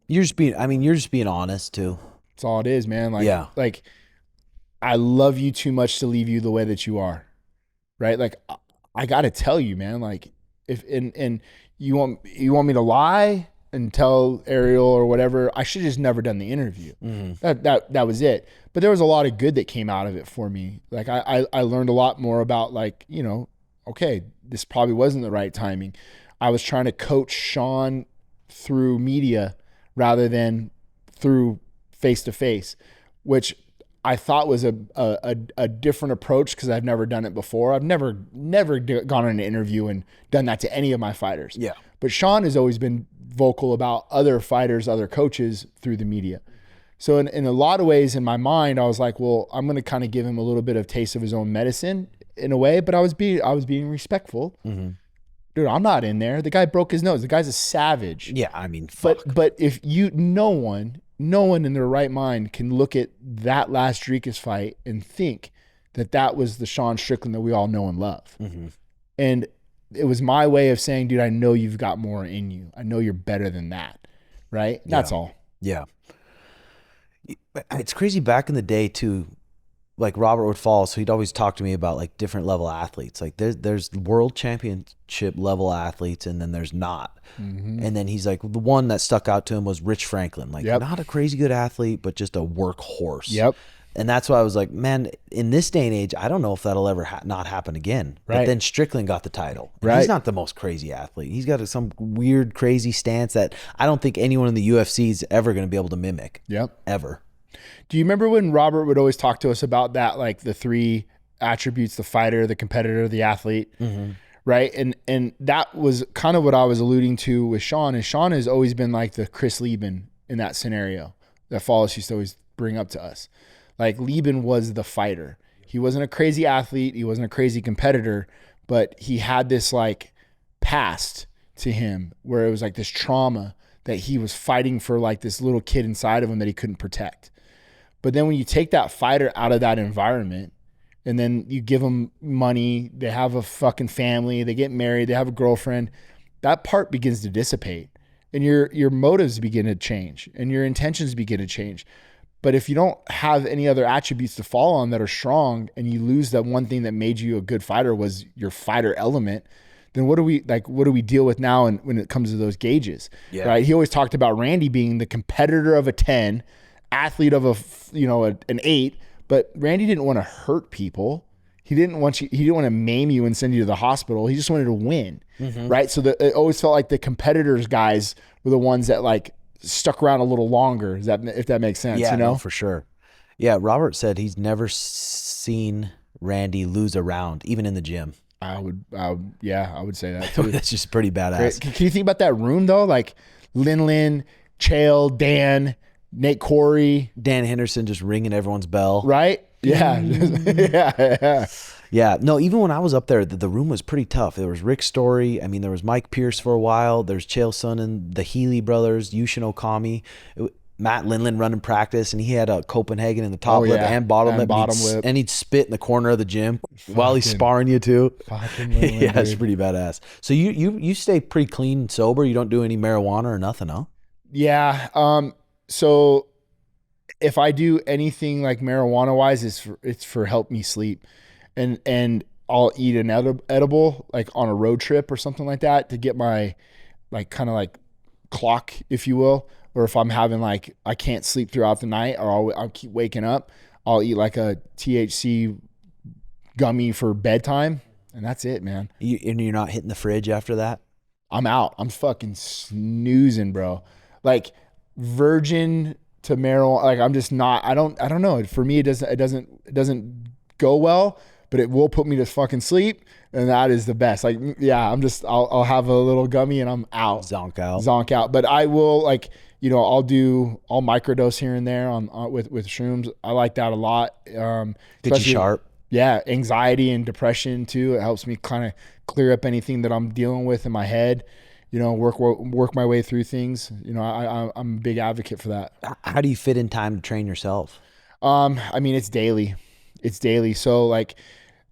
You're just being honest too. That's all it is, man. Like, I love you too much to leave you the way that you are. Right. Like, I got to tell you, man, like, if you want me to lie and tell Ariel or whatever, I should have just never done the interview. Mm-hmm. That was it. But there was a lot of good that came out of it for me. Like, I learned a lot more about, like, okay, this probably wasn't the right timing. I was trying to coach Sean through media rather than through face to face, which I thought was a different approach because I've never done it before. I've never gone on an interview and done that to any of my fighters. Yeah. But Sean has always been vocal about other fighters, other coaches through the media. So in a lot of ways in my mind, I was like, well, I'm going to kind of give him a little bit of taste of his own medicine in a way, but I was being respectful. Mm-hmm. Dude, I'm not in there. The guy broke his nose. The guy's a savage. Yeah, I mean, fuck. But if no one in their right mind can look at that last Dricus fight and think that was the Sean Strickland that we all know and love. Mm-hmm. And it was my way of saying, dude, I know you've got more in you. I know you're better than that. Right? That's all. Yeah. It's crazy back in the day too. Like Robert would fall, so he'd always talk to me about like different level athletes. Like there's world championship level athletes, and then there's not. Mm-hmm. And then he's like, the one that stuck out to him was Rich Franklin. Like not a crazy good athlete, but just a workhorse. Yep. And that's why I was like, man, in this day and age, I don't know if that'll ever not happen again. Right. But then Strickland got the title. And right. He's not the most crazy athlete. He's got some weird, crazy stance that I don't think anyone in the UFC is ever going to be able to mimic. Yep. Ever. Do you remember when Robert would always talk to us about that, like the 3 attributes, the fighter, the competitor, the athlete, mm-hmm. right? And that was kind of what I was alluding to with Sean, is Sean has always been like the Chris Lieben in that scenario that Follis used to always bring up to us. Like Lieben was the fighter. He wasn't a crazy athlete. He wasn't a crazy competitor, but he had this like past to him where it was like this trauma that he was fighting for, like this little kid inside of him that he couldn't protect. But then when you take that fighter out of that environment and then you give them money, they have a fucking family, they get married, they have a girlfriend, that part begins to dissipate and your motives begin to change and your intentions begin to change. But if you don't have any other attributes to fall on that are strong and you lose that one thing that made you a good fighter was your fighter element, then what do we deal with now when it comes to those gauges? Yeah. Right? He always talked about Randy being the competitor of a 10, athlete of an 8, but Randy didn't want to hurt people. He didn't want to maim you and send you to the hospital. He just wanted to win. Mm-hmm. Right? So it always felt like the competitors guys were the ones that like stuck around a little longer. If that makes sense? Yeah, you know? No, for sure. Yeah, Robert said he's never seen Randy lose a round, even in the gym. I would say that too. That's just pretty badass. Can you think about that room though? Like Lin, Chael, Dan, Nate Corey, Dan Henderson just ringing everyone's bell. Right? Yeah. yeah. Yeah. No, even when I was up there, the room was pretty tough. There was Rick Story. I mean, there was Mike Pierce for a while. There's Chael Sonnen, the Healy brothers, Yushin Okami, Matt Lindland running practice, and he had a Copenhagen in the top lip and bottom lip. And he'd spit in the corner of the gym while he's sparring you too. Yeah, it's pretty badass. So you stay pretty clean and sober. You don't do any marijuana or nothing, huh? Yeah. So if I do anything like marijuana wise, it's for help me sleep. And I'll eat an edible like on a road trip or something like that to get my like kind of like clock, if you will. Or if I'm having like, I can't sleep throughout the night or I'll keep waking up, I'll eat like a THC gummy for bedtime. And that's it, man. And you're not hitting the fridge after that? I'm out. I'm fucking snoozing, bro. Like virgin to marijuana. Like I'm just not, I don't know. For me, it doesn't go well, but it will put me to fucking sleep. And that is the best. Like, yeah, I'll have a little gummy and I'm out. Zonk out. But I will like, I'll microdose here and there with shrooms. I like that a lot. Get you sharp. Yeah. Anxiety and depression too. It helps me kind of clear up anything that I'm dealing with in my head, work my way through things. I'm a big advocate for that. How do you fit in time to train yourself? I mean, it's daily. So like,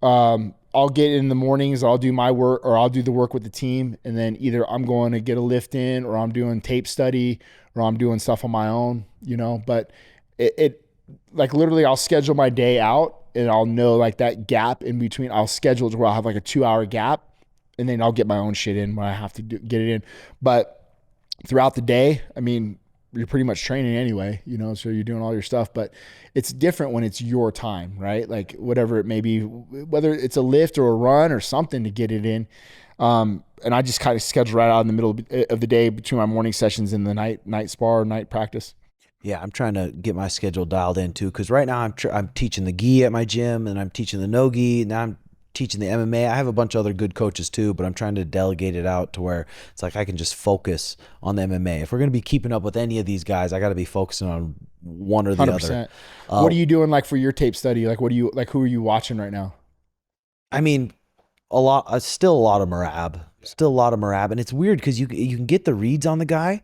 I'll get in the mornings, I'll do my work or I'll do the work with the team. And then either I'm going to get a lift in or I'm doing tape study or I'm doing stuff on my own, but it like literally I'll schedule my day out and I'll know like that gap in between. I'll schedule it where I'll have like a 2-hour gap and then I'll get my own shit in when I have to get it in. But throughout the day, I mean, you're pretty much training anyway, so you're doing all your stuff, but it's different when it's your time, right? Like whatever it may be, whether it's a lift or a run or something to get it in. And I just kind of schedule right out in the middle of the day between my morning sessions and the night spar or night practice. Yeah, I'm trying to get my schedule dialed in too, because right now I'm teaching the gi at my gym, and I'm teaching the no gi. Now I'm teaching the MMA. I have a bunch of other good coaches too, but I'm trying to delegate it out to where it's like I can just focus on the MMA. If we're gonna be keeping up with any of these guys, I got to be focusing on one or the 100%. other. What are you doing like for your tape study? Like, who are you watching right now? I mean, still a lot of Merab, and it's weird because you can get the reads on the guy.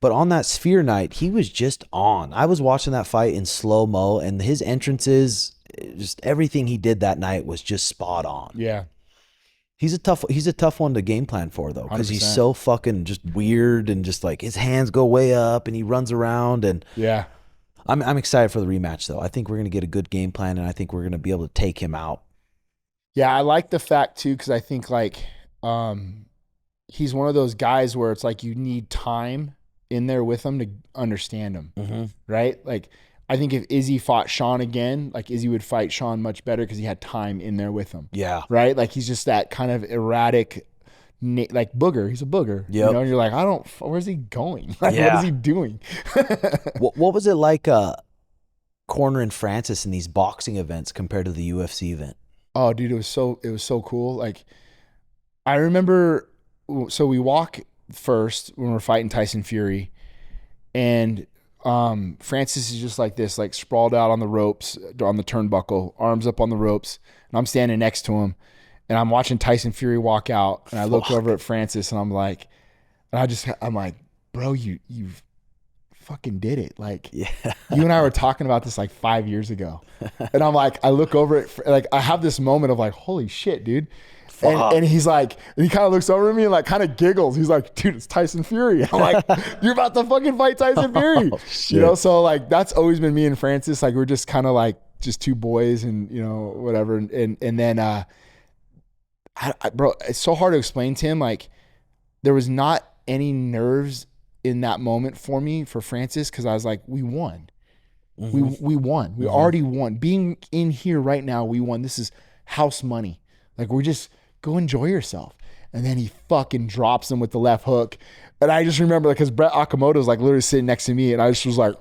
But on that Sphere night, he was just on. I was watching that fight in slow-mo, and his entrances, just everything he did that night was just spot on. Yeah. He's a tough one to game plan for, though, because he's 100%. so fucking just weird, and just like his hands go way up and he runs around. And Yeah. I'm excited for the rematch, though. I think we're going to get a good game plan, and I think we're going to be able to take him out. Yeah, I like the fact too, because I think like he's one of those guys where it's like you need time in there with him to understand him, right? Like I think if Izzy fought Sean again, like Izzy would fight Sean much better because he had time in there with him. Yeah. Right? Like he's just that kind of erratic, like booger. He's a booger. Yep. You know, and you're like, where's he going? Like, Yeah. what is he doing? What was it like cornering Francis in these boxing events compared to the UFC event? Oh, dude, it was so cool. Like I remember, so we walk first when we're fighting Tyson Fury, and Francis is just like this, like sprawled out on the ropes, on the turnbuckle, arms up on the ropes, and I'm standing next to him, and I'm watching Tyson Fury walk out, and I look over at Francis, and I'm like, bro, you fucking did it. Like, Yeah. you and I were talking about this like 5 years ago, and I'm like, I look over at, like, I have this moment of like, holy shit, dude. And he's like, and he kind of looks over at me and like kind of giggles. He's like, dude, it's Tyson Fury. I'm like, you're about to fucking fight Tyson Fury. You know, so like that's always been me and Francis. Like we're just kind of like just two boys and, you know, whatever. And then, bro, it's so hard to explain to him. Like there was not any nerves in that moment for me, for Francis, because I was like, we won. We won. We already won. Being in here right now, we won. This is house money. Like we're just, go enjoy yourself. And then he fucking drops him with the left hook. And I just remember, like, because Brett Okamoto's like literally sitting next to me, and I just was like,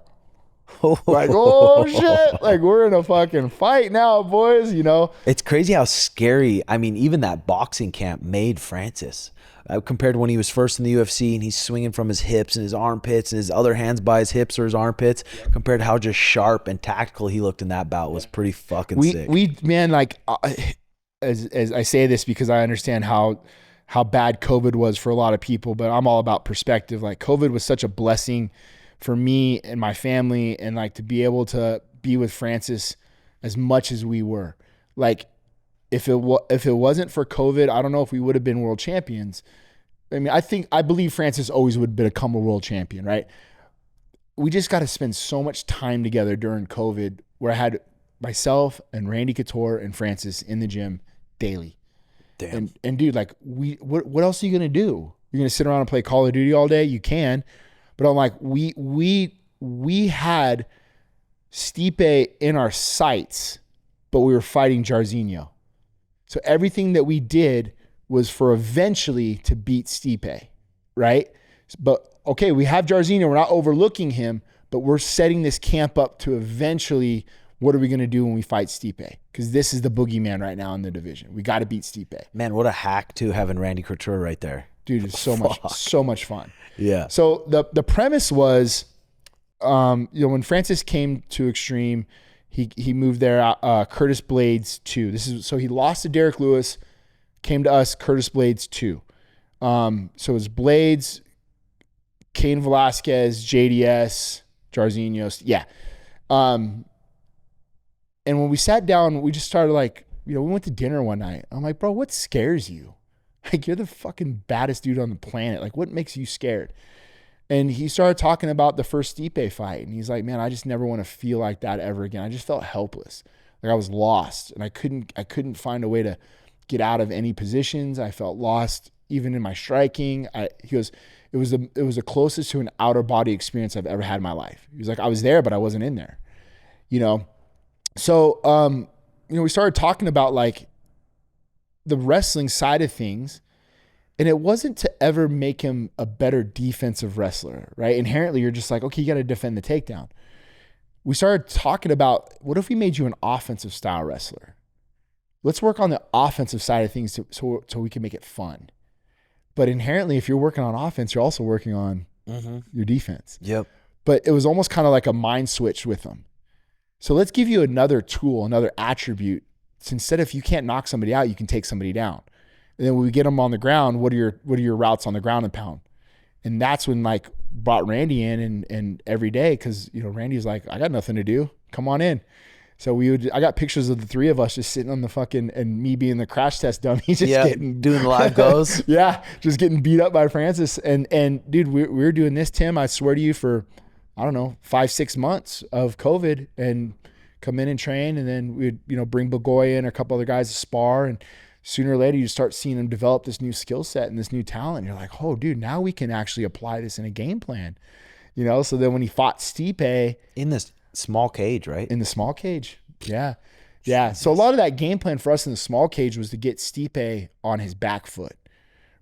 oh shit, like we're in a fucking fight now, boys, you know? It's crazy how scary, I mean, even that boxing camp made Francis. Compared to when he was first in the UFC and he's swinging from his hips and his armpits and his other hands by his hips or his armpits, compared to how just sharp and tactical he looked in that bout was pretty fucking sick. Man, like, as I say this because I understand how bad COVID was for a lot of people, but I'm all about perspective. Like COVID was such a blessing for me and my family, and like to be able to be with Francis as much as we were. Like if it wasn't for COVID, I don't know if we would have been world champions. I mean, I believe Francis always would become a world champion, right? We just got to spend so much time together during COVID, where I had myself and Randy Couture and Francis in the gym daily. Damn. And dude, like what else are you gonna do? You're gonna sit around and play Call of Duty all day? You can, but I'm like, we had Stipe in our sights, but we were fighting Jairzinho. So everything that we did was for eventually to beat Stipe, right? But okay, we have Jairzinho, we're not overlooking him, but we're setting this camp up to eventually, what are we going to do when we fight Stipe? Because this is the boogeyman right now in the division. We got to beat Stipe. Man, what a hack too, having Randy Couture right there. Dude, it's so much fun. Yeah. So the premise was, when Francis came to Xtreme, he moved there. Curtis Blades 2. So he lost to Derek Lewis, came to us. Curtis Blades 2. So it was Blades, Cain Velasquez, JDS, Jairzinho. Yeah. And when we sat down, we just started like, we went to dinner one night. I'm like, bro, what scares you? Like, you're the fucking baddest dude on the planet. Like, what makes you scared? And he started talking about the first Stipe fight. And he's like, man, I just never want to feel like that ever again. I just felt helpless. Like I was lost, and I couldn't find a way to get out of any positions. I felt lost even in my striking. He goes, it was the closest to an outer body experience I've ever had in my life. He was like, I was there, but I wasn't in there, So, we started talking about like the wrestling side of things. And it wasn't to ever make him a better defensive wrestler, right? Inherently, you're just like, okay, you got to defend the takedown. We started talking about, what if we made you an offensive style wrestler? Let's work on the offensive side of things so we can make it fun. But inherently, if you're working on offense, you're also working on your defense. Yep. But it was almost kind of like a mind switch with them. So let's give you another tool, another attribute. So instead of, you can't knock somebody out, you can take somebody down. And then when we get them on the ground, what are your routes on the ground and pound? And that's when like brought Randy in and every day, because Randy's like, I got nothing to do. Come on in. So I got pictures of the three of us just sitting on the fucking, and me being the crash test dummy, just doing the live goes. Yeah, just getting beat up by Francis. And dude, we were doing this, Tim, I swear to you, for, I don't know, 5-6 months of COVID, and come in and train. And then we'd, bring Bagoya and a couple other guys to spar. And sooner or later you start seeing them develop this new skill set and this new talent. You're like, oh dude, now we can actually apply this in a game plan, So then when he fought Stipe in this small cage, right? In the small cage. Yeah. Yeah. So a lot of that game plan for us in the small cage was to get Stipe on his back foot,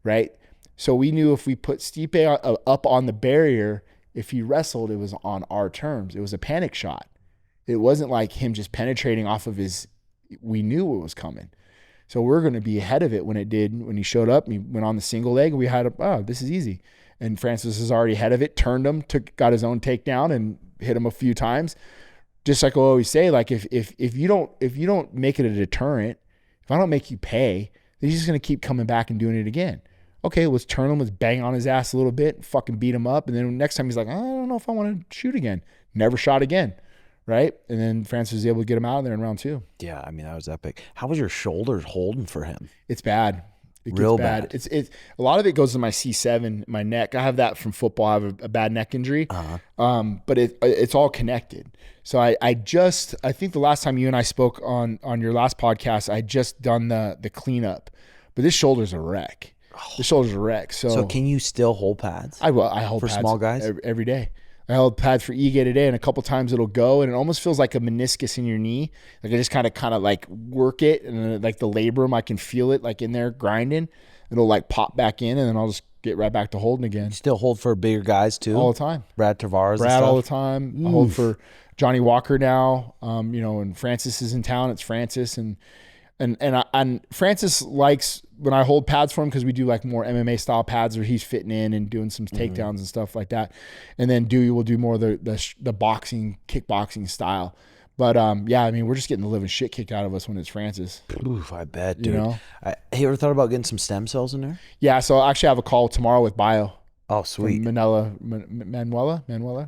right? So we knew if we put Stipe up on the barrier, if he wrestled, it was on our terms. It was a panic shot. It wasn't like him just penetrating off of we knew it was coming. So we're going to be ahead of it when he showed up and he went on the single leg. We had, this is easy. And Francis is already ahead of it, turned him, got his own takedown and hit him a few times. Just like I always say, like if you don't make it a deterrent, if I don't make you pay, then he's just going to keep coming back and doing it again. Okay, let's turn him, let's bang on his ass a little bit, and fucking beat him up. And then next time he's like, I don't know if I want to shoot again. Never shot again. Right? And then Francis was able to get him out of there in round 2. Yeah, I mean, that was epic. How was your shoulders holding for him? It's bad. It gets Real bad. It's a lot of it goes to my C7, my neck. I have that from football. I have a bad neck injury. But it's all connected. So I think the last time you and I spoke on your last podcast, I just done the cleanup. But this shoulder's a wreck. The shoulder's a wreck. So can you still hold pads? I hold for pads small guys every day. I held pads for Ige today, and a couple times it'll go, and it almost feels like a meniscus in your knee. Like I just kind of like work it, and like the labrum, I can feel it like in there grinding. It'll like pop back in, and then I'll just get right back to holding again. You still hold for bigger guys too? All the time. Brad Tavares and stuff? all the time. Oof. I hold for Johnny Walker now. And Francis is in town. It's Francis and Francis likes when I hold pads for him, because we do like more MMA style pads where he's fitting in and doing some takedowns and stuff like that. And then Dewey will do more of the boxing, kickboxing style. But yeah, I mean, we're just getting the living shit kicked out of us when it's Francis. Oof, I bet, dude. You ever thought about getting some stem cells in there? Yeah, so I actually have a call tomorrow with Bio. Oh, sweet. Manuela.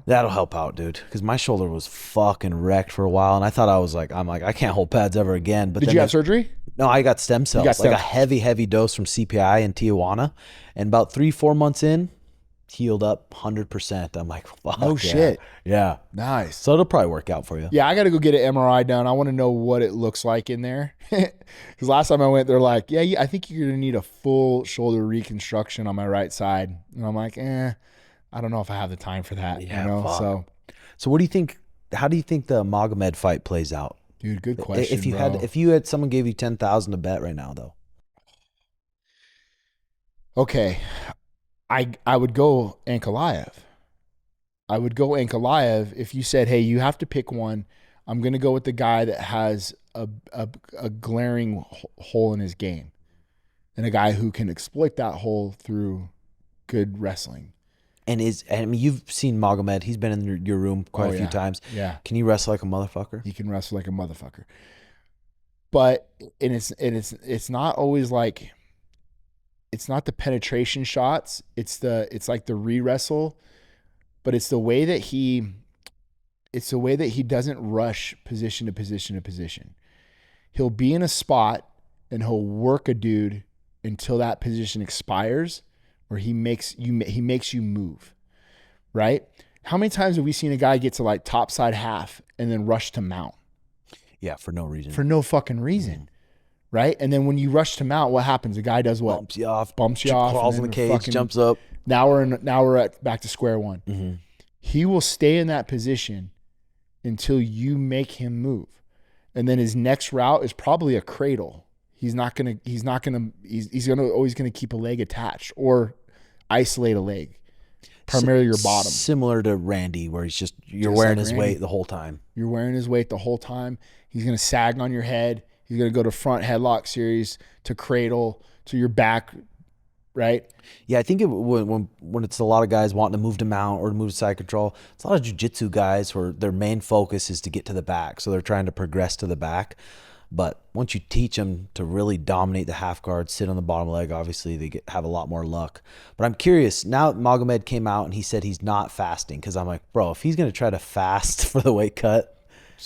That'll help out, dude. Because my shoulder was fucking wrecked for a while, and I thought I can't hold pads ever again. But did you have surgery? No, I got stem cells. Like a heavy dose from CPI in Tijuana, and about 3-4 months in, healed up 100%. I'm like, fuck. Oh shit. Yeah. Nice. So it'll probably work out for you. Yeah, I got to go get an MRI done. I want to know what it looks like in there. Because last time I went, they're like, yeah, I think you're going to need a full shoulder reconstruction on my right side. And I'm like, I don't know if I have the time for that. Yeah, fuck. So what do you think? How do you think the Magomed fight plays out? Dude, good question. If you had someone gave you 10,000 to bet right now, though. Okay. I would go Ankalaev. I would go Ankalaev if you said, hey, you have to pick one. I'm going to go with the guy that has a glaring hole in his game, and a guy who can exploit that hole through good wrestling. And you've seen Magomed. He's been in your room quite a few times. Yeah. Can he wrestle like a motherfucker? He can wrestle like a motherfucker. But it's not always like, it's not the penetration shots. It's like the re-wrestle, but it's the way that he doesn't rush position to position to position. He'll be in a spot and he'll work a dude until that position expires, where he makes you move, right? How many times have we seen a guy get to like topside half and then rush to mount? Yeah, for no reason. For no fucking reason. Right? And then when you rush to mount, what happens? The guy does what? Bumps you off. Crawls in the cage, jumps up. Now we're back to square one. Mm-hmm. He will stay in that position until you make him move. And then his next route is probably a cradle. he's always gonna keep a leg attached or isolate a leg, primarily your bottom. Similar to Randy, where you're wearing his weight the whole time. You're wearing his weight the whole time. He's gonna sag on your head. He's gonna go to front headlock series, to cradle, to your back. Right? Yeah, I think when it's a lot of guys wanting to move to mount or to move to side control, it's a lot of jiu-jitsu guys where their main focus is to get to the back. So they're trying to progress to the back. But once you teach them to really dominate the half guard, sit on the bottom leg, obviously they have a lot more luck. But I'm curious, now Magomed came out and he said he's not fasting, because I'm like, bro, if he's going to try to fast for the weight cut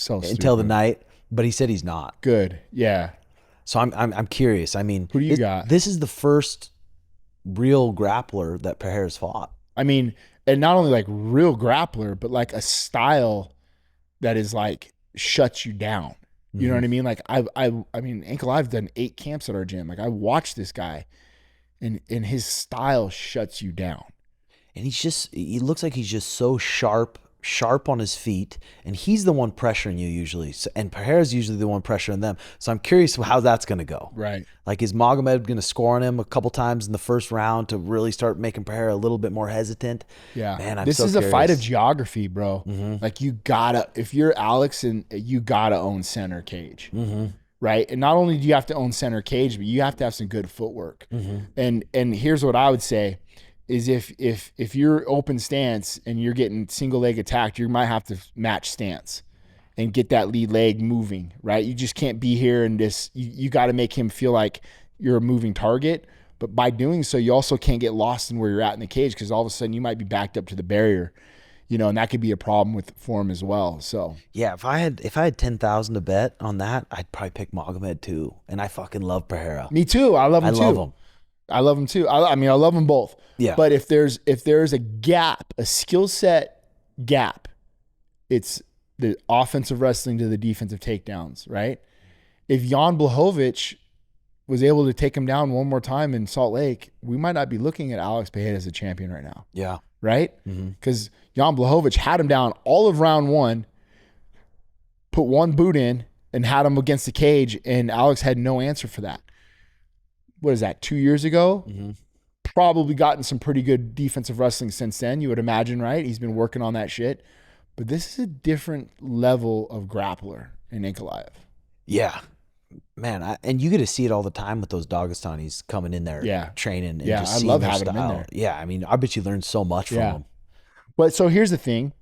until the night, but he said he's not. Good. Yeah. So I'm curious. I mean, who do you got? This is the first real grappler that Pereira's fought. I mean, and not only like real grappler, but like a style that is like shuts you down. You know what I mean? Like I mean, Ankalaev's done 8 camps at our gym. Like I watched this guy, and his style shuts you down. And he looks like he's just so sharp on his feet, and he's the one pressuring you usually. And Pereira's usually the one pressuring them. So I'm curious how that's going to go. Right. Like, is Magomed going to score on him a couple times in the first round to really start making Pereira a little bit more hesitant? Yeah. Man, this is a fight of geography, bro. Like you gotta, if you're Alex, and you gotta own center cage. Right. And not only do you have to own center cage, but you have to have some good footwork. And here's what I would say is if you're open stance and you're getting single leg attacked, you might have to match stance and get that lead leg moving, right? You just can't be here and you got to make him feel like you're a moving target. But by doing so, you also can't get lost in where you're at in the cage, because all of a sudden you might be backed up to the barrier, and that could be a problem for him as well. So yeah, if I had 10,000 to bet on that, I'd probably pick Magomed too. And I fucking love Pereira. Me too. I love him too. I love him too. I mean, I love them both. Yeah. But if there's a gap, a skill set gap, it's the offensive wrestling to the defensive takedowns, right? If Jan Blachowicz was able to take him down one more time in Salt Lake, we might not be looking at Alex Pereira as a champion right now. Yeah. Right? Because Jan Blachowicz had him down all of round 1, put one boot in, and had him against the cage, and Alex had no answer for that. What is that, 2 years ago? Probably gotten some pretty good defensive wrestling since then, you would imagine, right? He's been working on that shit. But this is a different level of grappler in Ankalaev. Yeah. Man, and you get to see it all the time with those Dagestanis coming in there training. And just I love having them in there. Yeah, I mean, I bet you learn so much from them. But so here's the thing.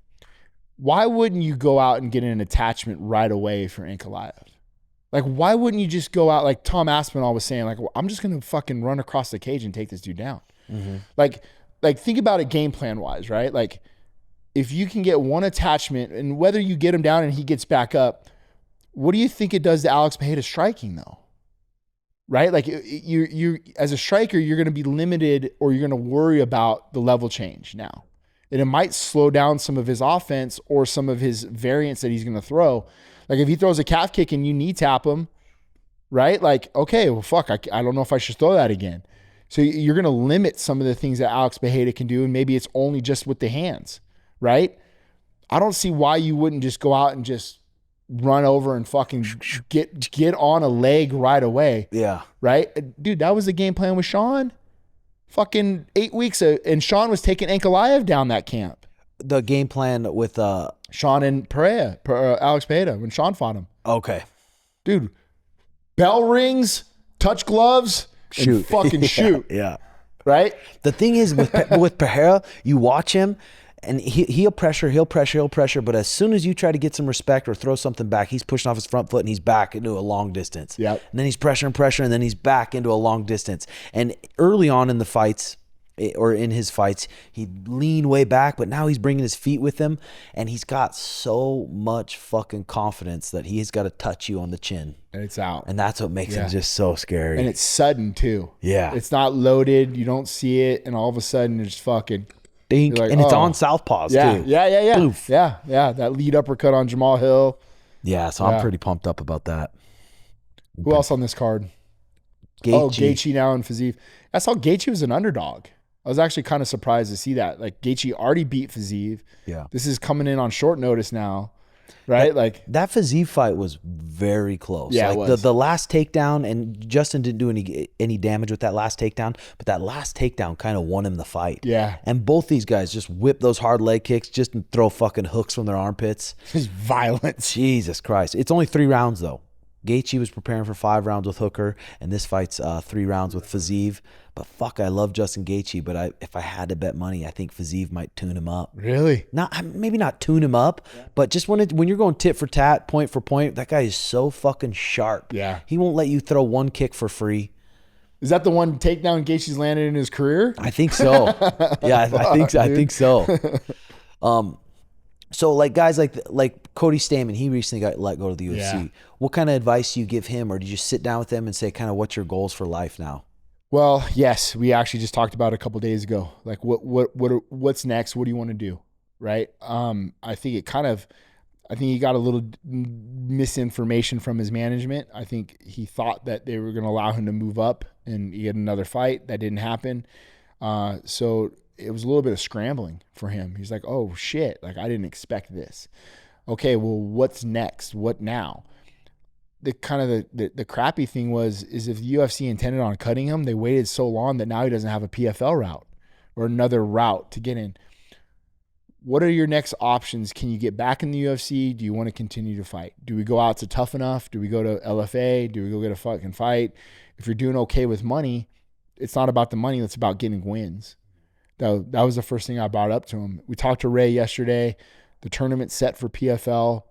Why wouldn't you go out and get an attachment right away for Ankalaev? Like, why wouldn't you just go out, like Tom Aspinall was saying, like, well, I'm just going to fucking run across the cage and take this dude down. Like think about it game plan wise, right? Like, if you can get one attachment, and whether you get him down and he gets back up, what do you think it does to Alex Pereira's striking though? Right? Like you as a striker, you're going to be limited, or you're going to worry about the level change now. And it might slow down some of his offense or some of his variants that he's going to throw. Like if he throws a calf kick and you knee tap him, right? Like, okay, well, fuck, I don't know if I should throw that again. So you're going to limit some of the things that Alex Pereira can do, and maybe it's only just with the hands, right? I don't see why you wouldn't just go out and just run over and fucking get on a leg right away. Yeah. Right? Dude, that was the game plan with Sean. Fucking 8 weeks, and Sean was taking Ankalaev down that camp. The game plan with Sean and Pereira, Alex Pereira, when Sean fought him. Okay. Dude, bell rings, touch gloves, shoot. And fucking shoot. Yeah. Right? The thing is with Pereira, you watch him and he'll pressure, but as soon as you try to get some respect or throw something back, he's pushing off his front foot and he's back into a long distance. Yep. And then he's pressuring, and then he's back into a long distance. And early on in the fights, or in his fights, he'd lean way back, but now he's bringing his feet with him, and he's got so much fucking confidence that he's got to touch you on the chin. And it's out. And that's what makes him just so scary. And it's sudden, too. Yeah. It's not loaded. You don't see it, and all of a sudden, it's fucking... Dink. Like, and it's on southpaws, too. Yeah. Oof. Yeah. That lead uppercut on Jamal Hill. Yeah, so I'm pretty pumped up about that. Who else on this card? Gaethje now and Fiziev. I saw Gaethje was an underdog. I was actually kind of surprised to see that. Like, Gaethje already beat Fiziev. Yeah. This is coming in on short notice now. right? Like that Fiziev fight was very close. Yeah, like it was. the last takedown, and Justin didn't do any damage with that last takedown, but that last takedown kind of won him the fight. Yeah. And both these guys just whip those hard leg kicks, just throw fucking hooks from their armpits. Just violence. Jesus Christ. It's only 3 rounds though. Gaethje was preparing for 5 rounds with Hooker, and this fight's 3 rounds with Fiziev. But fuck, I love Justin Gaethje, but if I had to bet money, I think Fiziev might tune him up. Really? Maybe not tune him up, but just when you're going tit for tat, point for point, that guy is so fucking sharp. Yeah. He won't let you throw one kick for free. Is that the one takedown Gaethje's landed in his career? I think so. Yeah, I think so. So like guys like Cody Stamann, he recently got let go to the UFC. Yeah. What kind of advice do you give him, or do you just sit down with him and say kind of what's your goals for life now? Well, yes, we actually just talked about it a couple days ago. Like what's next? What do you want to do? Right? I think he got a little misinformation from his management. I think he thought that they were going to allow him to move up and get another fight. That didn't happen. So it was a little bit of scrambling for him. He's like, oh shit, like I didn't expect this. Okay, well, what's next? What now? The crappy thing is if the UFC intended on cutting him, they waited so long that now he doesn't have a PFL route or another route to get in. What are your next options? Can you get back in the UFC? Do you want to continue to fight? Do we go out to Tough Enough? Do we go to LFA? Do we go get a fucking fight? If you're doing okay with money, it's not about the money. It's about getting wins. That was the first thing I brought up to him. We talked to Ray yesterday. The tournament's set for PFL.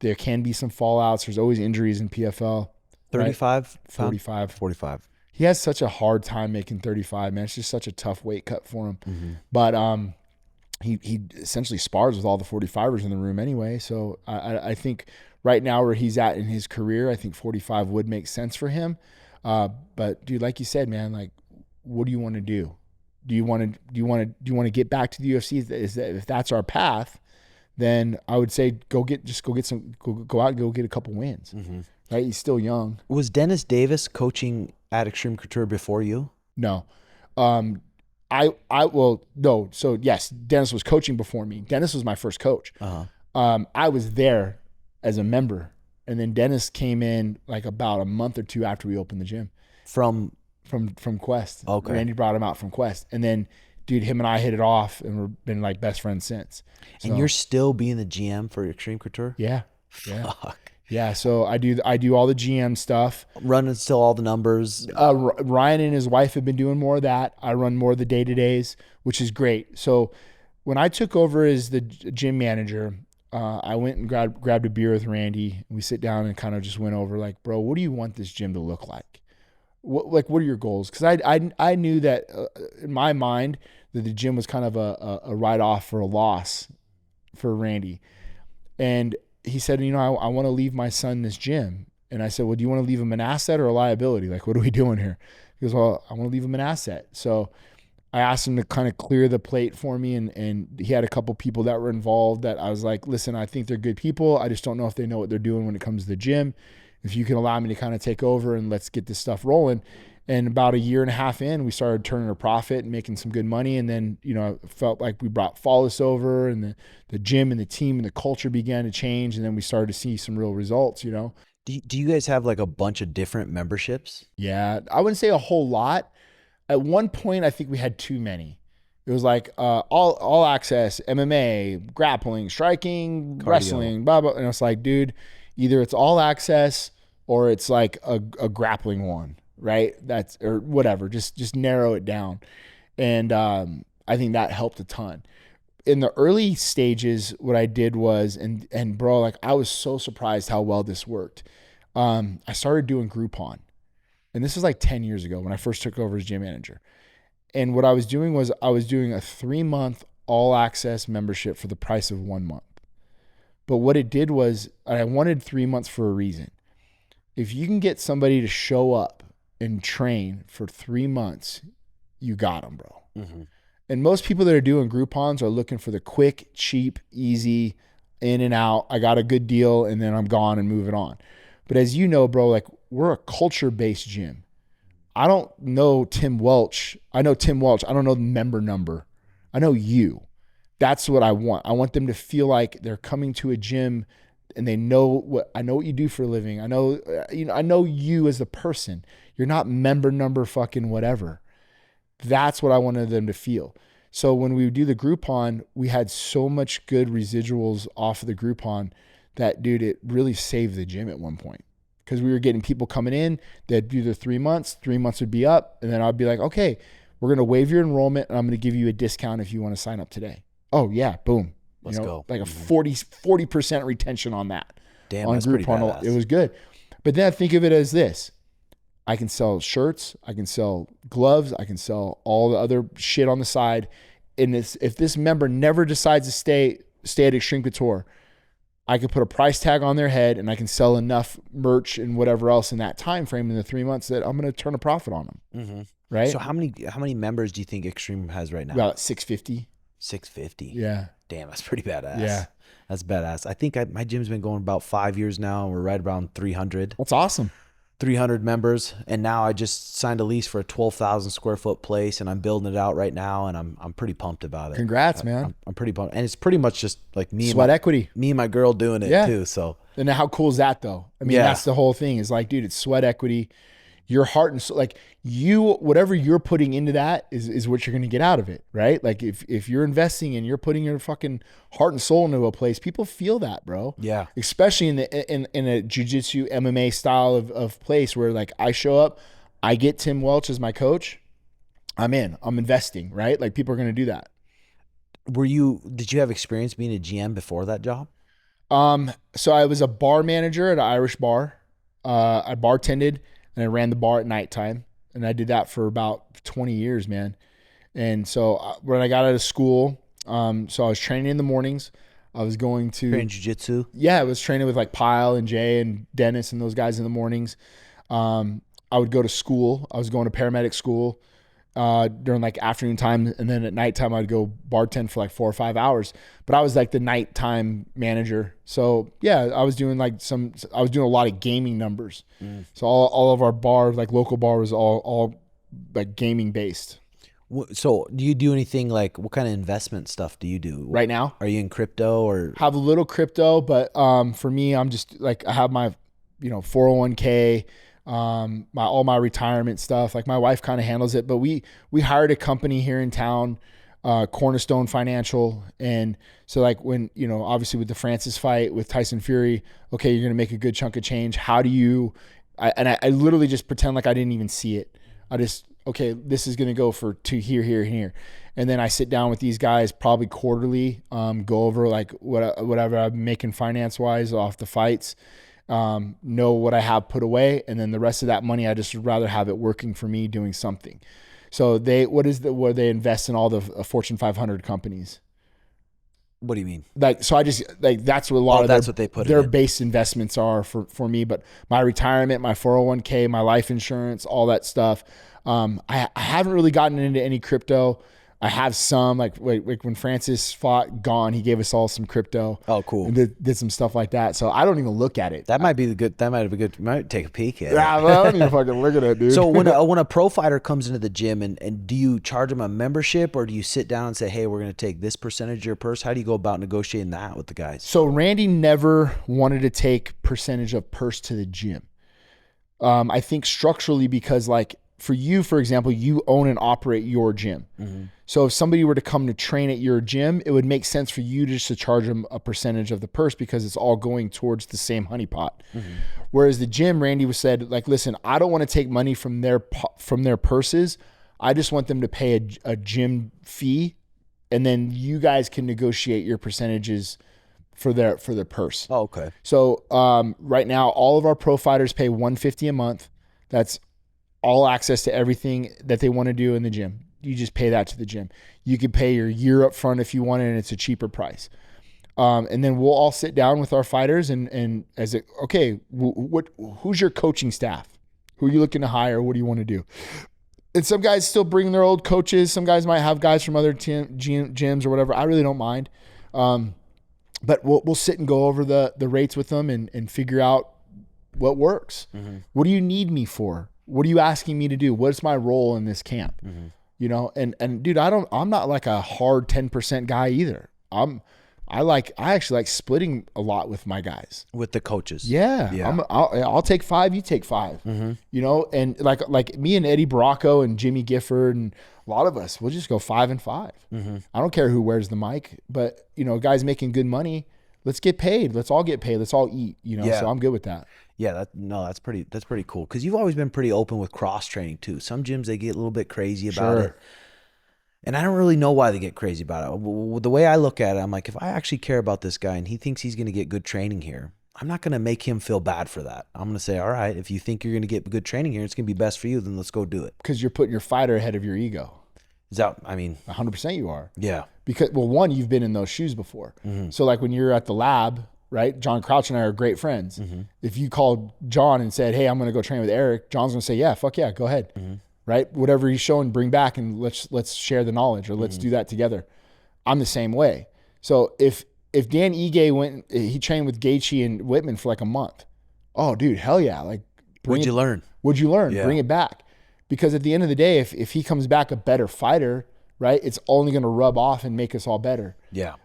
There can be some fallouts. There's always injuries in PFL. 35? Right? 45. He has such a hard time making 35, man. It's just such a tough weight cut for him. Mm-hmm. But he essentially spars with all the 45ers in the room anyway. So I think right now where he's at in his career, I think 45 would make sense for him. But dude, like you said, man, like what do you want to do? Do you want to get back to the UFC? If that's our path, then I would say go out and go get a couple wins. Mm-hmm. Right? He's still young. Was Dennis Davis coaching at Xtreme Couture before you? No. No. So yes, Dennis was coaching before me. Dennis was my first coach. Uh-huh. I was there as a member, and then Dennis came in like about a month or two after we opened the gym. From Quest. Okay. Randy brought him out from Quest, and then dude, him and I hit it off, and we've been like best friends since. So, and you're still being the GM for Xtreme Couture? Yeah. Fuck. Yeah. So I do all the GM stuff. Running still all the numbers. Ryan and his wife have been doing more of that. I run more of the day-to-days, which is great. So when I took over as the gym manager, I went and grabbed a beer with Randy. We sit down and kind of just went over like, bro, what do you want this gym to look like? What are your goals? Because I knew that in my mind that the gym was kind of a write-off for a loss for Randy. And he said, I want to leave my son this gym. And I said, well, do you want to leave him an asset or a liability? Like, what are we doing here? He goes, well, I want to leave him an asset. So I asked him to kind of clear the plate for me. And he had a couple people that were involved that I was like, listen, I think they're good people. I just don't know if they know what they're doing when it comes to the gym. If you can allow me to kind of take over and let's get this stuff rolling. And about a year and a half in, we started turning a profit and making some good money. And then, I felt like we brought Flawless over, and the gym and the team and the culture began to change. And then we started to see some real results, Do you guys have like a bunch of different memberships? Yeah, I wouldn't say a whole lot. At one point, I think we had too many. It was like all access, MMA, grappling, striking, Cardio. Wrestling, blah, blah. And it's like, dude, either it's all access or it's like a grappling one, right? Or whatever, just narrow it down. And I think that helped a ton. In the early stages, what I did was, and bro, like I was so surprised how well this worked. I started doing Groupon. And this was like 10 years ago when I first took over as gym manager. And what I was doing was I was doing a 3-month all access membership for the price of 1 month. But what it did was I wanted 3 months for a reason. If you can get somebody to show up and train for 3 months, you got them, bro. Mm-hmm. And most people that are doing Groupons are looking for the quick, cheap, easy, in and out. I got a good deal and then I'm gone and moving on. But as you know, bro, like we're a culture-based gym. I don't know Tim Welch. I know Tim Welch. I don't know the member number. I know you. That's what I want. I want them to feel like they're coming to a gym and they know what you do for a living. I know, I know you as a person. You're not member number fucking whatever. That's what I wanted them to feel. So when we do the Groupon, we had so much good residuals off of the Groupon that, dude, it really saved the gym at one point. Because we were getting people coming in, they'd do their 3 months, 3 months would be up, and then I'd be like, okay, we're going to waive your enrollment, and I'm going to give you a discount if you want to sign up today. Oh, yeah, boom. Let's go. Like a 40% retention on that. Damn, on that's pretty Groupon. badass. It was good. But then I think of it as this. I can sell shirts, I can sell gloves, I can sell all the other shit on the side. And if this member never decides to stay at Extreme Couture, I could put a price tag on their head and I can sell enough merch and whatever else in that time frame in the 3 months that I'm going to turn a profit on them. Mm-hmm. Right? So how many members do you think Xtreme has right now? About 650. 650. Yeah. Damn, that's pretty badass. Yeah. That's badass. I think my gym's been going about 5 years now, and we're right around 300. That's awesome. 300 members, and now I just signed a lease for a 12,000 square foot place, and I'm building it out right now, and I'm pretty pumped about it. Congrats, man. I'm pretty pumped, and it's pretty much just like Sweat equity. Me and my girl doing it too. So, and how cool is that though? I mean, that's the whole thing. Is like, dude, it's sweat equity. Your heart and soul, like whatever you're putting into that is what you're going to get out of it, right? Like if you're investing and you're putting your fucking heart and soul into a place, people feel that, bro. Yeah. Especially in a jiu-jitsu MMA style of place where like I show up, I get Tim Welch as my coach, I'm investing, right? Like people are going to do that. Did you have experience being a GM before that job? So I was a bar manager at an Irish bar. I bartended. And I ran the bar at nighttime, and I did that for about 20 years, man. And so when I got out of school, so I was training in the mornings. I was going to train jiu-jitsu. Yeah, I was training with like Pyle and Jay and Dennis and those guys in the mornings. I would go to school. I was going to paramedic school during like afternoon time, and then at nighttime I'd go bartend for like 4 or 5 hours. But I was like the nighttime manager, so yeah, I was doing a lot of gaming numbers. So all of our bars, like local bar, was all like gaming based. So do you do anything like, what kind of investment stuff do you do right now? Are you in crypto or? Have a little crypto, but for me, I'm just like, I have my 401k. All my retirement stuff, like my wife kind of handles it, but we hired a company here in town, Cornerstone Financial. And so like when, obviously with the Francis fight with Tyson Fury, okay, you're going to make a good chunk of change. How do you, I literally just pretend like I didn't even see it. I just, okay, this is going to go to here. And then I sit down with these guys probably quarterly, go over like whatever I'm making finance wise off the fights. Know what I have put away, and then the rest of that money I just would rather have it working for me doing something. So where they invest in all the Fortune 500 companies. What do you mean? Like, so I just like, that's what a lot of what they put their base investments are for me. But my retirement, my 401k, my life insurance, all that stuff. I haven't really gotten into any crypto. I have some, like when Francis fought Gone, he gave us all some crypto. Oh, cool. And did some stuff like that. So I don't even look at it. That might be good. You might take a peek at it. Yeah, well, I don't even fucking look at it, dude. So when a pro fighter comes into the gym, and do you charge them a membership, or do you sit down and say, hey, we're going to take this percentage of your purse? How do you go about negotiating that with the guys? So Randy never wanted to take percentage of purse to the gym. I think structurally, because like, for you, for example, you own and operate your gym. Mm-hmm. So if somebody were to come to train at your gym, it would make sense for you just to charge them a percentage of the purse because it's all going towards the same honeypot. Mm-hmm. Whereas the gym, Randy said, like, listen, I don't want to take money from their purses. I just want them to pay a gym fee, and then you guys can negotiate your percentages for their purse. Oh, okay. So right now, all of our pro fighters pay $150 a month. That's all access to everything that they want to do in the gym. You just pay that to the gym. You could pay your year up front if you want it, and it's a cheaper price. And then we'll all sit down with our fighters and who's your coaching staff? Who are you looking to hire? What do you want to do? And some guys still bring their old coaches. Some guys might have guys from other gyms or whatever. I really don't mind. But we'll sit and go over the rates with them and figure out what works. Mm-hmm. What do you need me for? What are you asking me to do? What's my role in this camp? Mm-hmm. And dude, I'm not like a hard 10% guy either. I'm I actually like splitting a lot with my guys. With the coaches. Yeah. I'll take 5, you take 5. You know, and like me and Eddie Baracco and Jimmy Gifford and a lot of us, we'll just go 5 and 5. I don't care who wears the mic, but you know, guys making good money, let's get paid. Let's all get paid. Let's all eat, you know? So I'm good with that. Yeah, that's pretty cool. Cause you've always been pretty open with cross training too. Some gyms, they get a little bit crazy about it. And I don't really know why they get crazy about it. The way I look at it, I'm like, if I actually care about this guy and he thinks he's going to get good training here, I'm not going to make him feel bad for that. I'm going to say, all right, if you think you're going to get good training here, it's going to be best for you, then let's go do it. Because you're putting your fighter ahead of your ego. Is that, I mean, 100% you are. Yeah. Because, well, one, you've been in those shoes before. So like when you're at the lab, right? John Crouch and I are great friends. If you called John and said, hey, I'm going to go train with Eric, John's going to say, yeah, fuck yeah, go ahead. Right? Whatever he's showing, bring back and let's share the knowledge, or let's do that together. I'm the same way. So if Dan Ige he trained with Gaethje and Whitman for like a month. Oh, dude, hell yeah. Like, what'd you learn? Yeah. Bring it back. Because at the end of the day, if he comes back a better fighter, right, it's only going to rub off and make us all better. Yeah.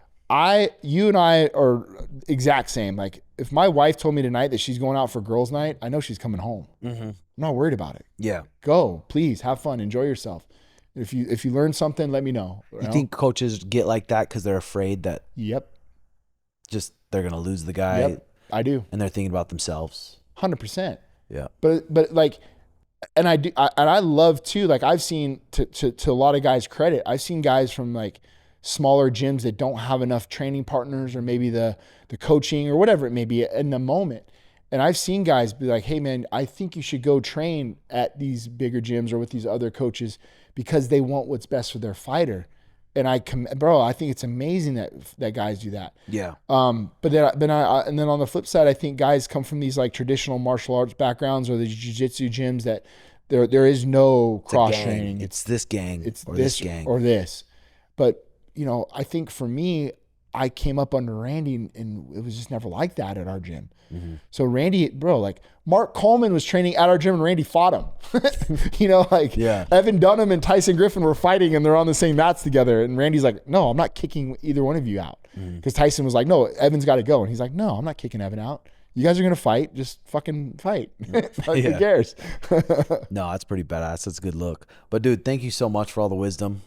You and I are exact same. Like, if my wife told me tonight that she's going out for girls' night, I know she's coming home. I'm not worried about it. Yeah. Go, please, have fun, enjoy yourself. If you learn something, let me know. You think coaches get like that because they're afraid that just they're gonna lose the guy? Yep, I do. And they're thinking about themselves. 100%. Yeah. But like, and I love too. Like, I've seen to a lot of guys' credit, I've seen guys from like smaller gyms that don't have enough training partners, or maybe the coaching or whatever it may be in the moment. And I've seen guys be like, hey man, I think you should go train at these bigger gyms or with these other coaches because they want what's best for their fighter. And I think it's amazing that guys do that. Yeah. But then on the flip side, I think guys come from these like traditional martial arts backgrounds or the jiu-jitsu gyms that there is no cross training. It's this gang. It's or this gang. or this. But you know, I think for me, I came up under Randy and it was just never like that at our gym. So Randy, like Mark Coleman was training at our gym and Randy fought him. You know, like Evan Dunham and Tyson Griffin were fighting and they're on the same mats together. And Randy's like, no, I'm not kicking either one of you out. Because Tyson was like, no, Evan's got to go. And he's like, no, I'm not kicking Evan out. You guys are going to fight. Just fucking fight. Who cares? No, that's pretty badass. That's a good look. But dude, thank you so much for all the wisdom.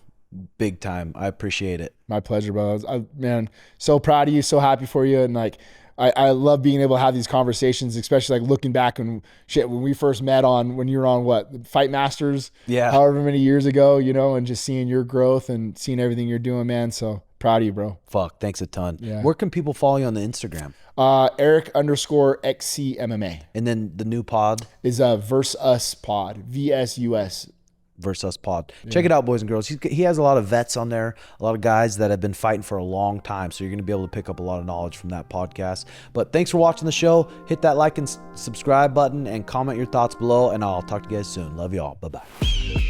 Big time. I appreciate it. My pleasure, bro. Man, so proud of you. So happy for you. And like, I love being able to have these conversations, especially like looking back when we first met when you were on what, Fight Masters, however many years ago, you know, and just seeing your growth and seeing everything you're doing, man. So proud of you, bro. Fuck, thanks a ton. Yeah. Where can people follow you on the Instagram? Eric_XC MMA. And then the new pod is Versus Us Pod, VSUS. Versus Pod. Check it out, boys and girls. He has a lot of vets on there, a lot of guys that have been fighting for a long time. So you're going to be able to pick up a lot of knowledge from that podcast. But thanks for watching the show. Hit that like and subscribe button and comment your thoughts below. And I'll talk to you guys soon. Love y'all. Bye-bye.